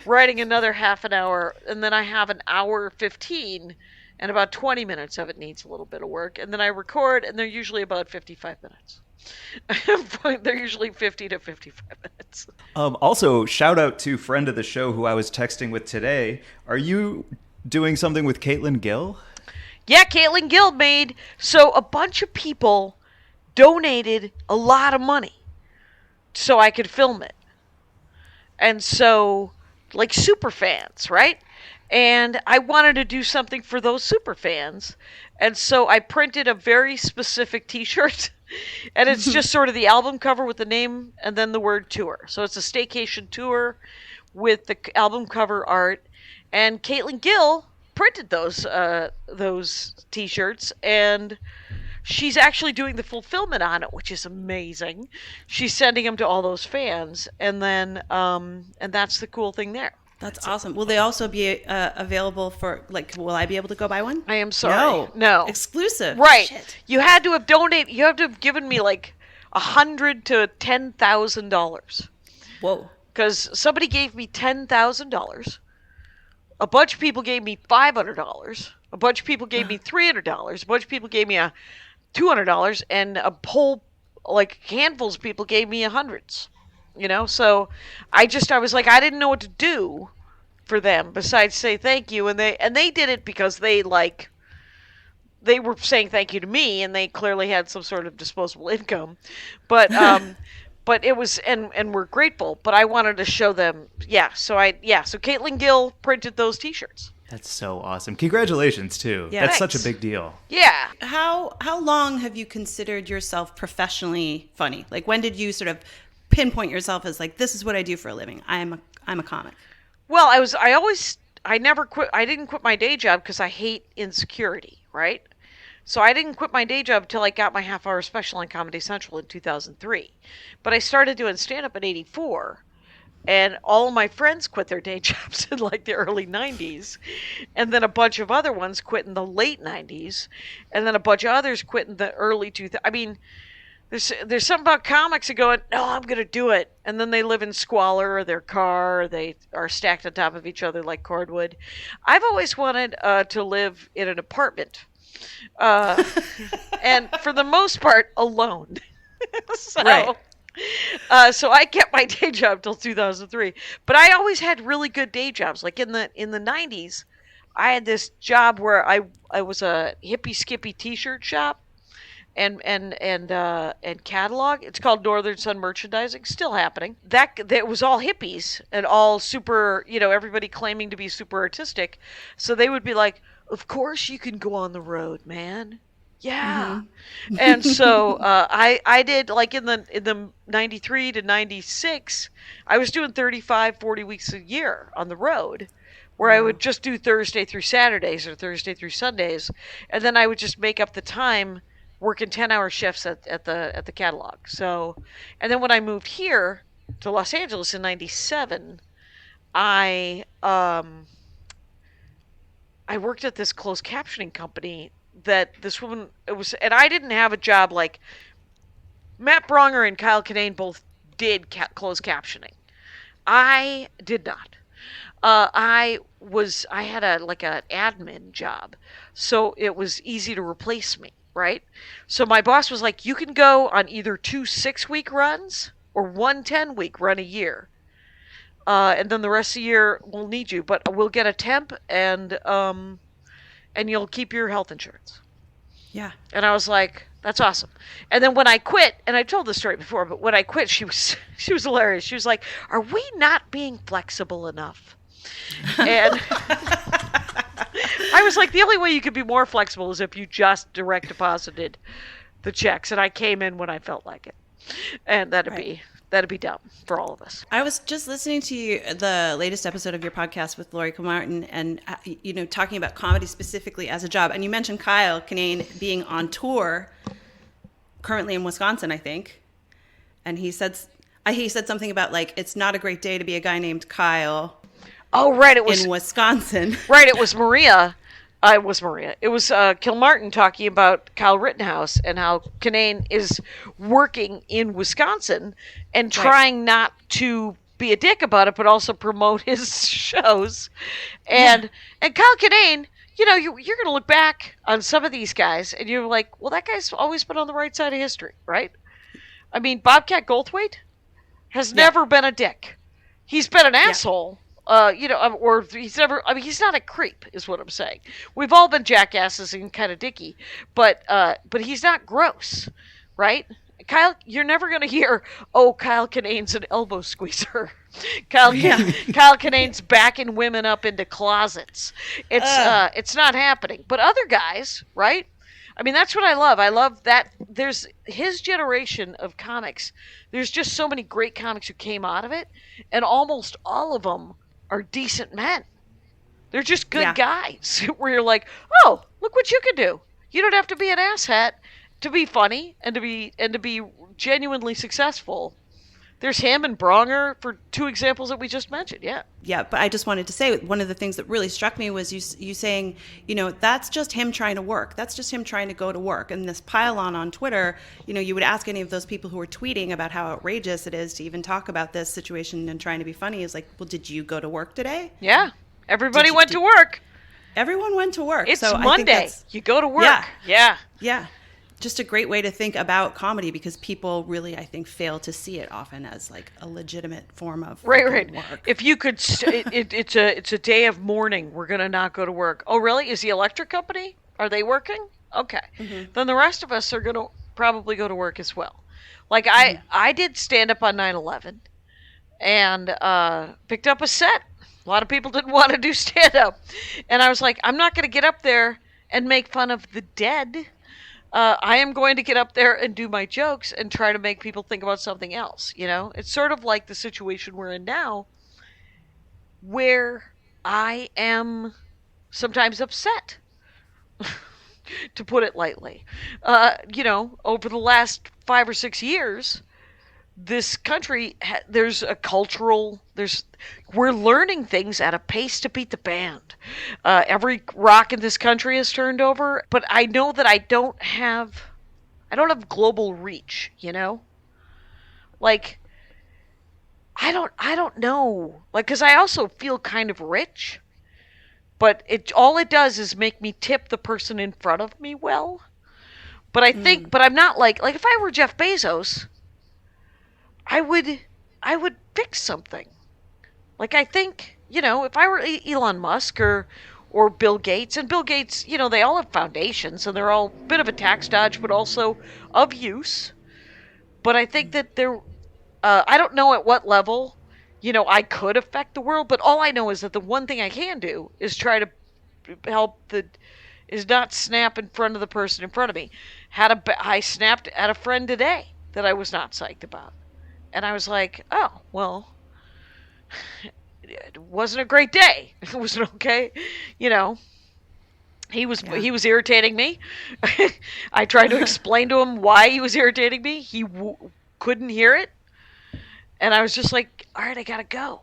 writing another half an hour, and then I have an hour 15, and about 20 minutes of it needs a little bit of work. And then I record, and they're usually about 55 minutes. They're usually 50 to 55 minutes. Also, shout out to friend of the show who I was texting with today. Are you doing something with Caitlin Gill? Yeah, Caitlin Gill made, so a bunch of people donated a lot of money so I could film it. And so, like super fans, right? And I wanted to do something for those super fans. And so I printed a very specific t-shirt. And it's just sort of the album cover with the name and then the word tour. So it's a Stay-Kashian tour with the album cover art. And Caitlin Gill printed those t-shirts, and she's actually doing the fulfillment on it, which is amazing. She's sending them to all those fans, and then and that's the cool thing there. That's awesome. Will they also be available for, like, will I be able to go buy one? I am sorry. No. Exclusive. Right. Shit. You had to have donated. You have to have given me like $100 to $10,000. Whoa. Because somebody gave me $10,000. A bunch of people gave me $500. A bunch of people gave me $300. A bunch of people gave me $200, and a whole, like, handfuls of people gave me hundreds. You know, so I was like, I didn't know what to do for them besides say thank you, and they did it because they were saying thank you to me, and they clearly had some sort of disposable income, but but it was, and we're grateful. But I wanted to show them, so Caitlin Gill printed those T-shirts. That's so awesome. Congratulations, too. Yeah, that's thanks. such a big deal. Yeah. How long have you considered yourself professionally funny? Like, when did you sort of pinpoint yourself as, like, this is what I do for a living? I'm a comic. Well, I never quit. I didn't quit my day job because I hate insecurity, right? So I didn't quit my day job until I got my half-hour special on Comedy Central in 2003. But I started doing stand-up in 84, and all of my friends quit their day jobs in, like, the early 90s. And then a bunch of other ones quit in the late 90s. And then a bunch of others quit in the early 2000s. I mean, there's something about comics that going, no, I'm going to do it. And then they live in squalor, or their car, or they are stacked on top of each other like cordwood. I've always wanted to live in an apartment. And for the most part, alone. So, right. So I kept my day job till 2003. But I always had really good day jobs. Like in the 90s, I had this job where I was a hippie skippy t-shirt shop. And catalog. It's called Northern Sun Merchandising. Still happening. That was all hippies and all super, everybody claiming to be super artistic. So they would be like, "Of course you can go on the road, man." Yeah. Mm-hmm. And so I did, like, in the 93 to 96, I was doing 35, 40 weeks a year on the road, where I would just do Thursday through Saturdays or Thursday through Sundays, and then I would just make up the time working 10-hour shifts at the catalog. So, and then when I moved here to Los Angeles in 97, I worked at this closed captioning company that this woman, and I didn't have a job like Matt Bronger and Kyle Kinane both did closed captioning. I did not. I had an admin job, so it was easy to replace me. Right? So my boss was like, you can go on either 2 6-week runs or 1 10-week run a year. And then the rest of the year we'll need you, but we'll get a temp and you'll keep your health insurance. Yeah. And I was like, that's awesome. And then when I quit, and I told this story before, but when I quit, she was hilarious. She was like, are we not being flexible enough? And I was like, the only way you could be more flexible is if you just direct deposited the checks, and I came in when I felt like it, and that'd be That'd be dumb for all of us. I was just listening to the latest episode of your podcast with Lori Martin and, talking about comedy specifically as a job. And you mentioned Kyle Kinane being on tour currently in Wisconsin, I think. And he said something about, like, it's not a great day to be a guy named Kyle. Oh, right. It was in Wisconsin. Right. It was Maria. It was Kilmartin talking about Kyle Rittenhouse and how Kinane is working in Wisconsin and trying not to be a dick about it, but also promote his shows. And Kyle Kinane, you're going to look back on some of these guys and you're like, well, that guy's always been on the right side of history, right? I mean, Bobcat Goldthwait has never been a dick. He's been an asshole. Or he's never, he's not a creep, is what I'm saying. We've all been jackasses and kind of dicky, but he's not gross, right? Kyle, you're never going to hear, oh, Kyle Kinane's an elbow squeezer. Kyle Kinane's backing women up into closets. It's not happening. But other guys, right? I mean, that's what I love. I love that there's his generation of comics. There's just so many great comics who came out of it, and almost all of them are decent men. They're just good guys where you're like, oh, look what you can do. You don't have to be an asshat to be funny and to be genuinely successful. There's him and Bronger for two examples that we just mentioned. Yeah. Yeah, but I just wanted to say one of the things that really struck me was you saying, that's just him trying to work. That's just him trying to go to work. And this pile on Twitter, you would ask any of those people who are tweeting about how outrageous it is to even talk about this situation and trying to be funny is like, well, did you go to work today? Yeah. Everybody went to work. Everyone went to work. It's so Monday. You go to work. Yeah. Just a great way to think about comedy because people really, I think, fail to see it often as like a legitimate form of right. work. If you could, it's a day of mourning. We're gonna not go to work. Oh, really? Is the electric company? Are they working? Okay. Mm-hmm. Then the rest of us are gonna probably go to work as well. Like I did stand up on 9/11 and picked up a set. A lot of people didn't want to do stand up, and I was like, I'm not gonna get up there and make fun of the dead. I am going to get up there and do my jokes and try to make people think about something else, It's sort of like the situation we're in now where I am sometimes upset, to put it lightly. Over the last 5 or 6 years, this country, we're learning things at a pace to beat the band. Every rock in this country is turned over, but I know that I don't have global reach, Like, I don't know. Like, cause I also feel kind of rich, but all it does is make me tip the person in front of me well. But I think, but I'm not like if I were Jeff Bezos, I would fix something. Like, I think, if I were Elon Musk or Bill Gates, and Bill Gates, they all have foundations, and they're all a bit of a tax dodge, but also of use. But I think that I don't know at what level, I could affect the world, but all I know is that the one thing I can do is try to is not snap in front of the person in front of me. I snapped at a friend today that I was not psyched about. And I was like, oh, well, it wasn't a great day. It was okay. He was irritating me. I tried to explain to him why he was irritating me. He couldn't hear it. And I was just like, all right, I got to go.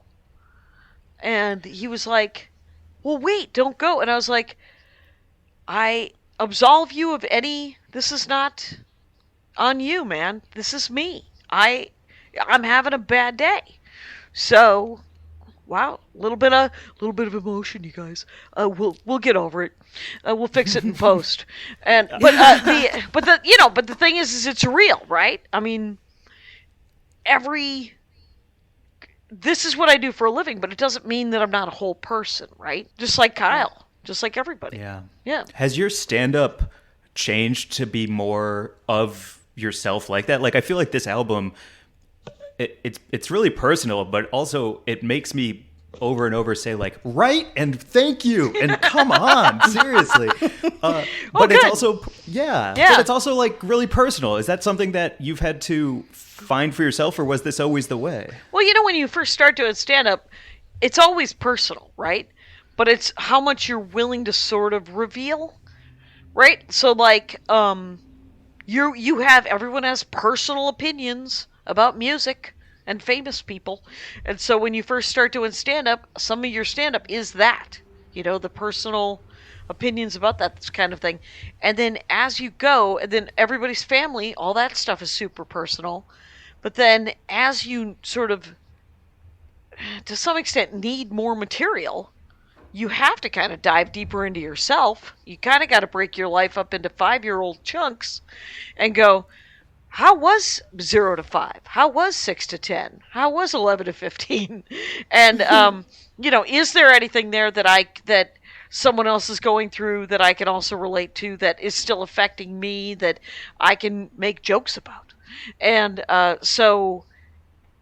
And he was like, well, wait, don't go. And I was like, I absolve you of this is not on you, man. This is me. I'm having a bad day. So, wow, a little bit of emotion, you guys. We'll get over it. We'll fix it in post. But the thing is it's real, right? I mean, this is what I do for a living, but it doesn't mean that I'm not a whole person, right? Just like Kyle, just like everybody. Yeah. Has your stand-up changed to be more of yourself like that? Like, I feel like this album, it's really personal, but also it makes me over and over say like, right and thank you and come on, seriously. But it's also, but it's also like really personal. Is that something that you've had to find for yourself, or was this always the way? Well, when you first start doing stand-up, it's always personal, right? But it's how much you're willing to sort of reveal, right? So like, everyone has personal opinions about music and famous people. And so when you first start doing stand-up, some of your stand-up is that, the personal opinions about that kind of thing. And then as you go, and then everybody's family, all that stuff is super personal. But then as you sort of, to some extent, need more material, you have to kind of dive deeper into yourself. You kind of got to break your life up into 5-year-old chunks and go, how was 0 to 5? How was 6 to 10? How was 11 to 15? And, is there anything there that someone else is going through that I can also relate to, that is still affecting me, that I can make jokes about? And so,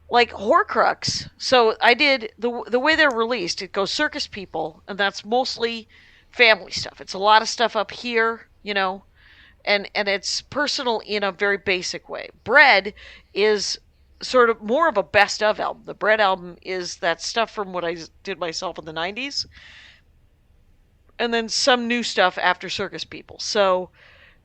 like Horcrux, so I did, the way they're released, it goes Circus People, and that's mostly family stuff. It's a lot of stuff up here, and it's personal in a very basic way. Bread is sort of more of a best of album. The Bread album is that stuff from what I did myself in the 90s, and then some new stuff after Circus People. So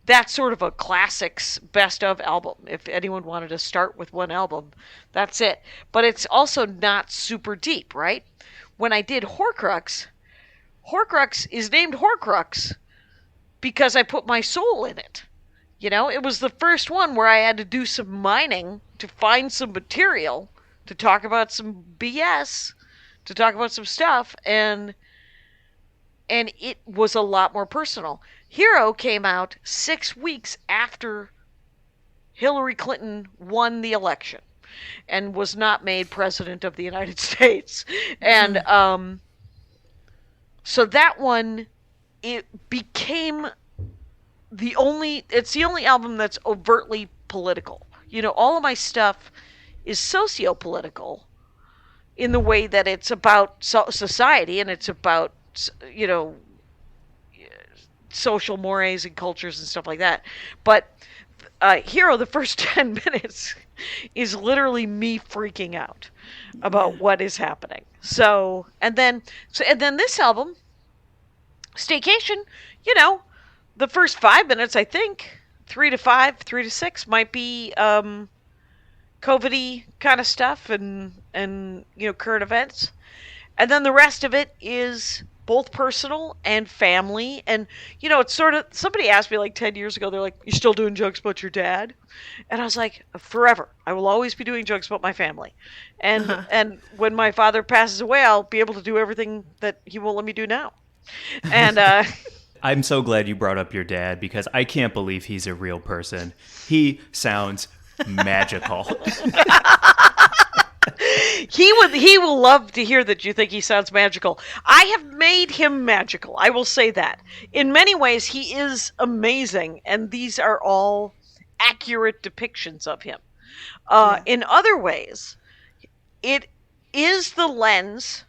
that's sort of a classics best of album. If anyone wanted to start with one album, that's it. But it's also not super deep, right? When I did Horcrux is named Horcrux because I put my soul in it. It was the first one where I had to do some mining to find some material, to talk about some BS, to talk about some stuff, and it was a lot more personal. Hero came out 6 weeks after Hillary Clinton won the election and was not made president of the United States. And so that one, it became it's the only album that's overtly political. All of my stuff is socio-political in the way that it's about society, and it's about, social mores and cultures and stuff like that. But Hero, the first 10 minutes is literally me freaking out about what is happening. So and then this album, Stay-Kashian, the first 5 minutes, I think 3 to 5, 3 to 6 might be COVID-y kind of stuff and current events, and then the rest of it is both personal and family. And it's sort of, somebody asked me like 10 years ago, they're like, you still doing jokes about your dad? And I was like, forever. I will always be doing jokes about my family. And and when my father passes away, I'll be able to do everything that he won't let me do now. And I'm so glad you brought up your dad, because I can't believe he's a real person. He sounds magical. He will love to hear that you think he sounds magical. I have made him magical. I will say that. In many ways, he is amazing, and these are all accurate depictions of him. In other ways, it is the lens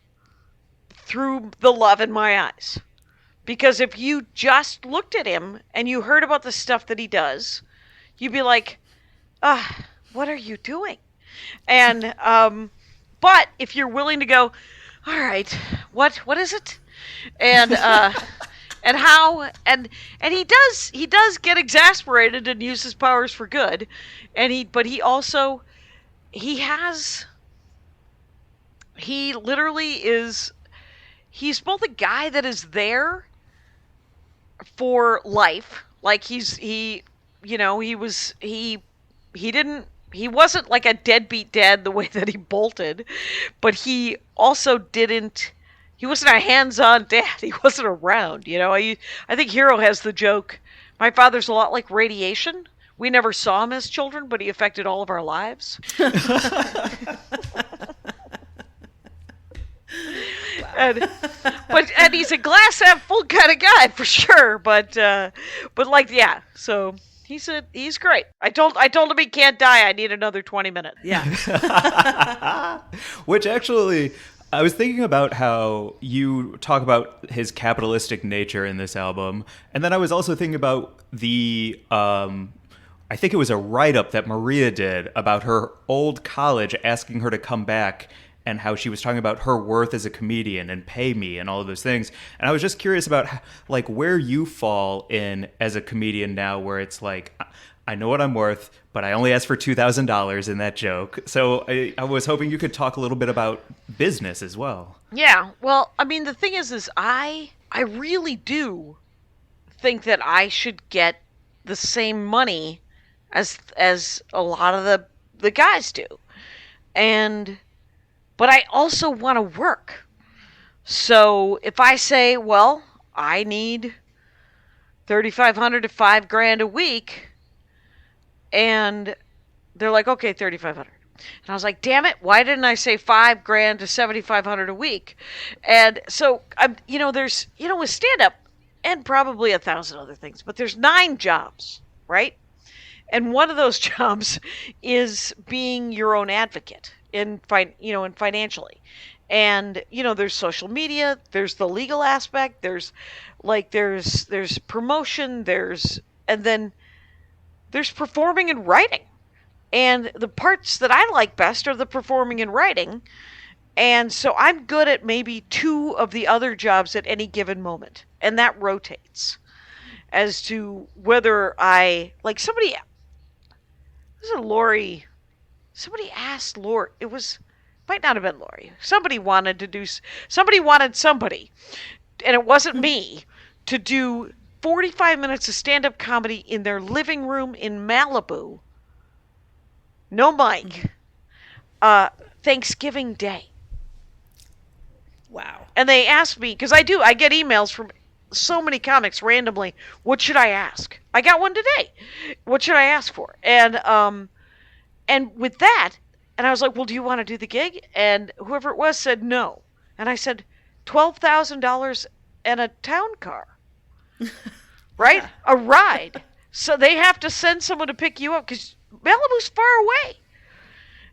through the love in my eyes. Because if you just looked at him and you heard about the stuff that he does, you'd be like, what are you doing? And but if you're willing to go, all right, what is it? And and how and he does get exasperated and use his powers for good, and he literally is, he's both a guy that is there for life, like he wasn't like a deadbeat dad the way that he bolted, but he also he wasn't a hands-on dad. He wasn't around, I think Hero has the joke, my father's a lot like radiation. We never saw him as children, but he affected all of our lives. And he's a glass half full kind of guy for sure, but like, yeah, so he's great. I told him he can't die. I need another 20 minutes. Yeah. Which actually, I was thinking about how you talk about his capitalistic nature in this album. And then I was also thinking about the, I think it was a write-up that Maria did about her old college asking her to come back and how she was talking about her worth as a comedian and pay me and all of those things. And I was just curious about like where you fall in as a comedian now, where it's like, I know what I'm worth, but I only asked for $2,000 in that joke. So I was hoping you could talk a little bit about business as well. Yeah. Well, I mean, the thing is I really do think that I should get the same money as a lot of the guys do. But I also want to work. So if I say, well, I need $3,500 to $5,000 a week, and they're like, okay, $3,500. And I was like, damn it, why didn't I say $5,000 to $7,500 a week? And so, there's, with stand-up, and probably 1,000 other things, but there's 9 jobs, right? And one of those jobs is being your own advocate in financially. And, there's social media, there's the legal aspect, there's promotion, and then there's performing and writing. And the parts that I like best are the performing and writing. And so I'm good at maybe 2 of the other jobs at any given moment. And that rotates as to whether somebody asked Lori, might not have been Lori. Somebody wanted somebody, and it wasn't me, to do 45 minutes of stand-up comedy in their living room in Malibu. No mic. Thanksgiving Day. Wow. And they asked me, because I get emails from so many comics randomly, what should I ask? I got one today. What should I ask for? And with that, and I was like, well, do you want to do the gig? And whoever it was said no. And I said, $12,000 and a town car. Right? Yeah. A ride. So they have to send someone to pick you up because Malibu's far away.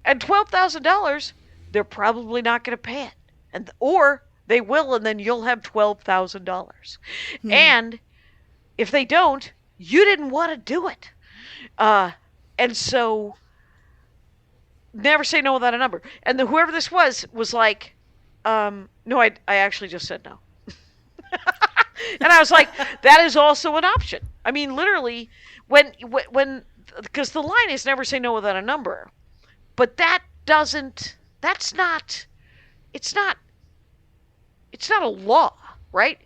And $12,000, they're probably not going to pay it. Or they will, and then you'll have $12,000. And if they don't, you didn't want to do it. And so never say no without a number. And whoever this was like, no, I actually just said no. And I was like, that is also an option. I mean, literally, when because the line is never say no without a number. But it's not a law, right?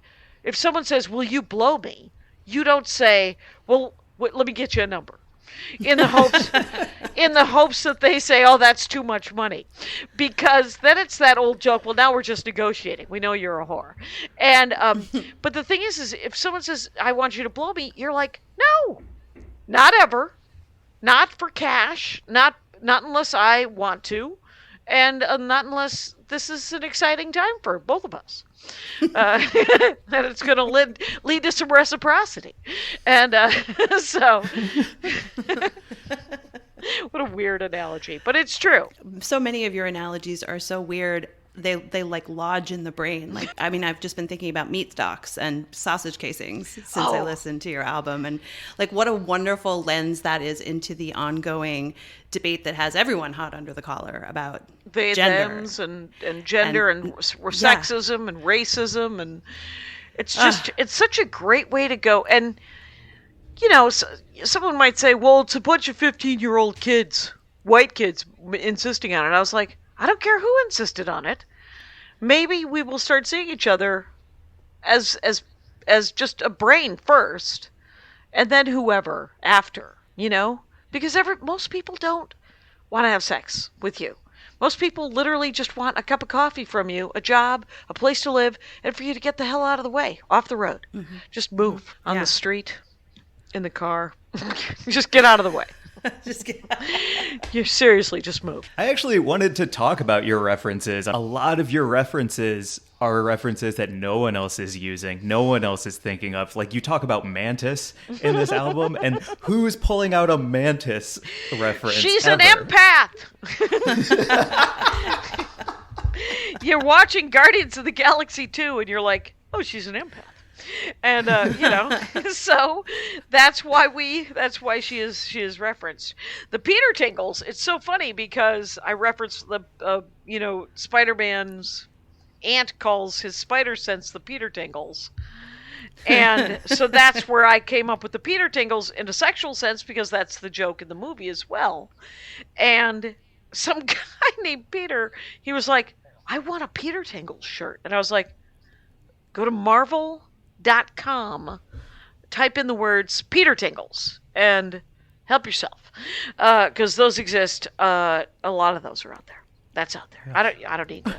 If someone says, will you blow me? You don't say, well, let me get you a number. In the hopes that they say, oh, that's too much money. Because then it's that old joke, well, now we're just negotiating. We know you're a whore. And but the thing is if someone says, I want you to blow me, you're like, no, not ever. Not for cash. Not unless I want to. And not unless this is an exciting time for both of us. That it's going to lead to some reciprocity. And so, what a weird analogy, but it's true. So many of your analogies are so weird. They like lodge in the brain. Like, I mean, I've just been thinking about meat stocks and sausage casings since I listened to your album, and like what a wonderful lens that is into the ongoing debate that has everyone hot under the collar about gender and gender and sexism and racism, and it's just it's such a great way to go. And someone might say, well, it's a bunch of 15-year-old kids, white kids, insisting on it. I was like, I don't care who insisted on it. Maybe we will start seeing each other as just a brain first, and then whoever after, because most people don't want to have sex with you. Most people literally just want a cup of coffee from you, a job, a place to live, and for you to get the hell out of the way, off the road. Mm-hmm. Just move on the street, in the car. Just get out of the way. You seriously just move. I actually wanted to talk about your references. A lot of your references are references that no one else is using, no one else is thinking of. Like, you talk about Mantis in this album, and who's pulling out a Mantis reference? She's ever? an empath. you're watching Guardians of the Galaxy 2 and you're like, oh, she's an empath. And so that's why she is referenced. The Peter Tingles, it's so funny because I referenced the Spider-Man's aunt calls his spider sense the Peter Tingles. And so that's where I came up with the Peter Tingles in a sexual sense, because that's the joke in the movie as well. And some guy named Peter, he was like, I want a Peter Tingles shirt. And I was like, go to Marvel.com, type in the words Peter Tingles, and help yourself. Because those exist. A lot of those are out there. That's out there. Yeah. I don't need to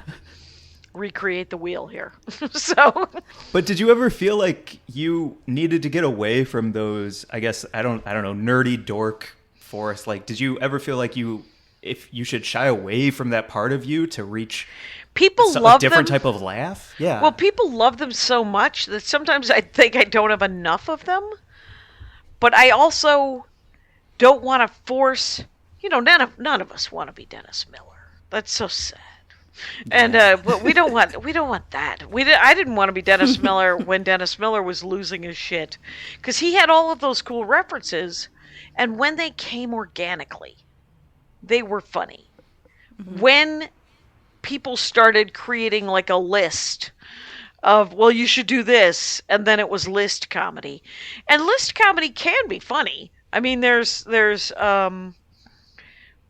recreate the wheel here. So, but did you ever feel like you needed to get away from those, I guess, I don't know, nerdy dork force? Like, did you ever feel like if you should shy away from that part of you to reach love a different them. Type of laugh? Yeah. Well, people love them so much that sometimes I think I don't have enough of them. But I also don't want to force, none of us want to be Dennis Miller. That's so sad. And but we don't want that. I didn't want to be Dennis Miller when Dennis Miller was losing his shit, because he had all of those cool references, and when they came organically, they were funny. Mm-hmm. When people started creating like a list of, well, you should do this, and then it was list comedy, and list comedy can be funny. I mean, there's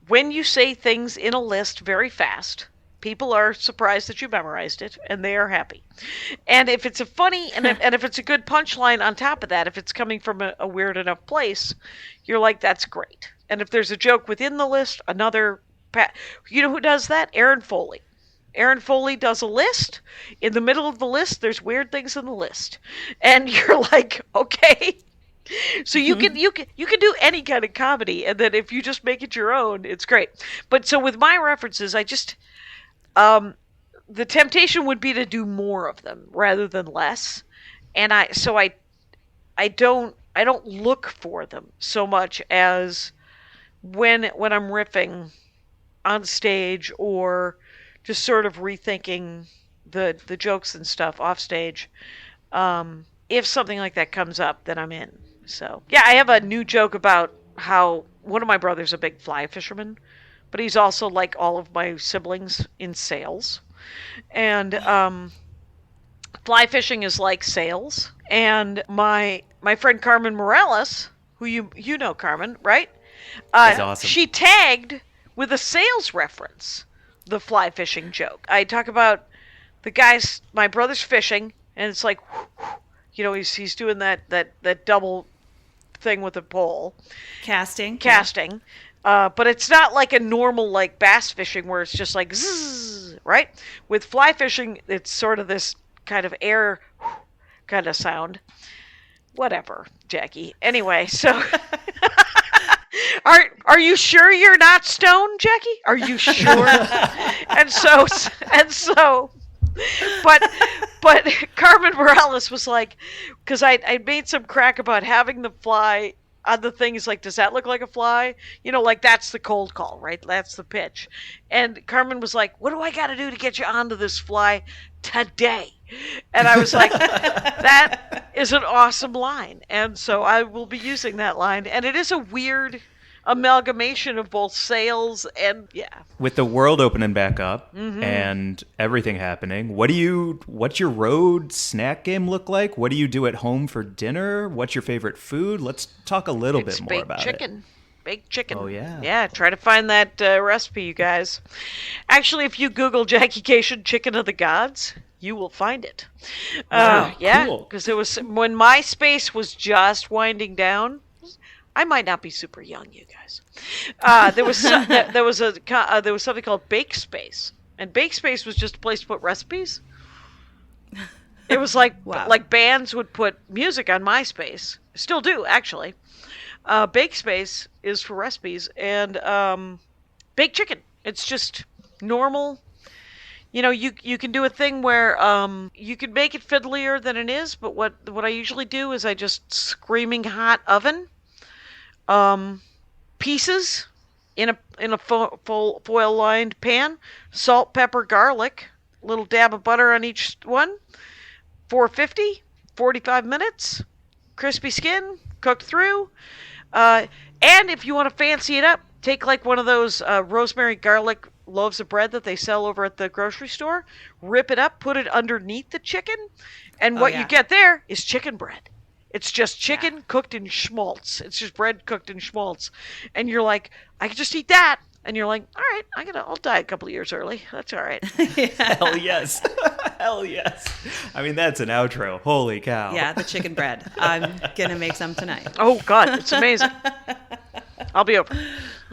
when you say things in a list very fast, people are surprised that you memorized it, and they are happy. And if it's a funny, and if it's a good punchline on top of that, if it's coming from a weird enough place, you're like, that's great. And if there's a joke within the list, you know who does that? Aaron Foley. Aaron Foley does a list. In the middle of the list, there's weird things in the list. And you're like, okay. So you can do any kind of comedy, and then if you just make it your own, it's great. But so with my references, I just the temptation would be to do more of them rather than less, and I don't look for them so much as when I'm riffing on stage, or just sort of rethinking the jokes and stuff off stage. If something like that comes up, then I'm in. So yeah, I have a new joke about how one of my brothers is a big fly fisherman, but he's also, like all of my siblings, in sales. And fly fishing is like sales. And my friend Carmen Morales, who you know Carmen, right? That's awesome. She tagged with a sales reference the fly fishing joke. I talk about my brother's fishing, and it's like, he's doing that double thing with a pole. Casting. But it's not like a normal, like, bass fishing where it's just like zzz, right? With fly fishing, it's sort of this kind of air kind of sound. Whatever, Jackie. Anyway, so are you sure you're not stoned, Jackie? Are you sure? and so but Carmen Morales was like, because I made some crack about having the fly on the thing. Is like, does that look like a fly? Like, that's the cold call, right? That's the pitch. And Carmen was like, what do I got to do to get you onto this fly today? And I was like, that is an awesome line. And so I will be using that line. And it is a weird amalgamation of both sales and with the world opening back up and everything happening, what's your road snack game look like? What do you do at home for dinner? What's your favorite food? Let's talk a little bit more about it. Baked chicken. Oh yeah. Yeah, try to find that recipe, you guys. Actually, if you Google Jackie Kashian Chicken of the Gods, you will find it. Yeah, because it was when MySpace was just winding down. I might not be super young, you guys. There was something called BakeSpace, and BakeSpace was just a place to put recipes. It was like like bands would put music on MySpace, still do actually. BakeSpace is for recipes, and baked chicken. It's just normal. You can do a thing where you can make it fiddlier than it is, but what I usually do is I just screaming hot oven. Pieces in a foil lined pan, salt, pepper, garlic, little dab of butter on each one. 450, 45 minutes, crispy skin, cooked through. And if you want to fancy it up, take like one of those rosemary garlic loaves of bread that they sell over at the grocery store, rip it up, put it underneath the chicken, and what you get there is chicken bread. It's just chicken cooked in schmaltz. It's just bread cooked in schmaltz. And you're like, I could just eat that. And you're like, all right, I'll die a couple of years early. That's all right. Hell yes. Hell yes. I mean, that's an outro. Holy cow. Yeah, the chicken bread. I'm going to make some tonight. Oh, God, it's amazing. I'll be over.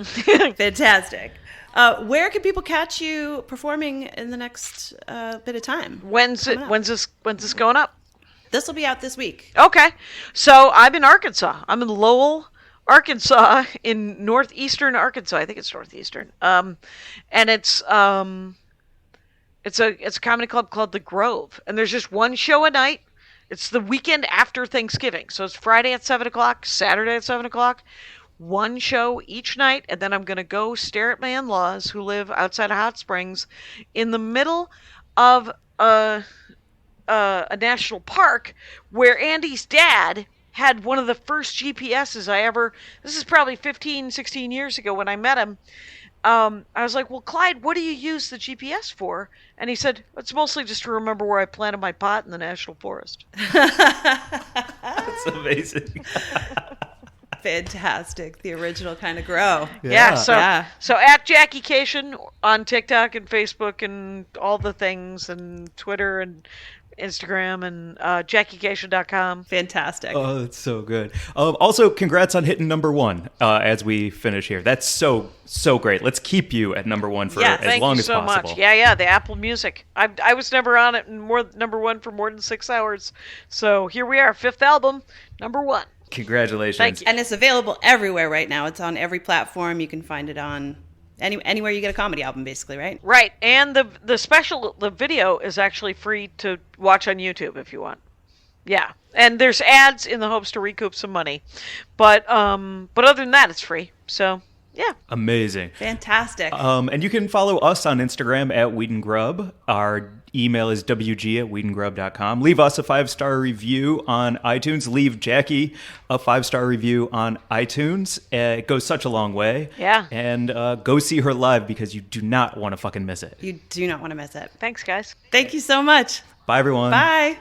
Fantastic. Where can people catch you performing in the next bit of time? When's this going up? This will be out this week. Okay. So I'm in Arkansas. I'm in Lowell, Arkansas, in northeastern Arkansas. I think it's northeastern. And it's a comedy club called The Grove. And there's just one show a night. It's the weekend after Thanksgiving. So it's Friday at 7 o'clock, Saturday at 7 o'clock. One show each night. And then I'm going to go stare at my in-laws who live outside of Hot Springs in the middle of a national park where Andy's dad had one of the first GPSs I ever, this is probably 15, 16 years ago when I met him. I was like, well, Clyde, what do you use the GPS for? And he said, it's mostly just to remember where I planted my pot in the national forest. That's amazing. Fantastic. The original kind of grow. So at Jackie-Cation on TikTok and Facebook and all the things and Twitter and Instagram and JackieCation.com. Fantastic. Oh, that's so good. Also, congrats on hitting number one as we finish here. That's so great. Let's keep you at number one for as long as possible. Thank you so much. Yeah, the Apple Music. I was never on it number one for more than 6 hours. So here we are, fifth album, number one. Congratulations. Thank you. And it's available everywhere right now. It's on every platform. You can find it on anywhere you get a comedy album, basically, right? Right. And the video is actually free to watch on YouTube if you want. Yeah. And there's ads in the hopes to recoup some money. But other than that, it's free. So, yeah. Amazing. Fantastic. And you can follow us on Instagram at Weed and Grub. Our email is wg@weedandgrub.com. Leave us a 5-star review on iTunes. Leave Jackie a 5-star review on iTunes. It goes such a long way. Yeah. And go see her live because you do not want to fucking miss it. You do not want to miss it. Thanks, guys. Thank you so much. Bye, everyone. Bye.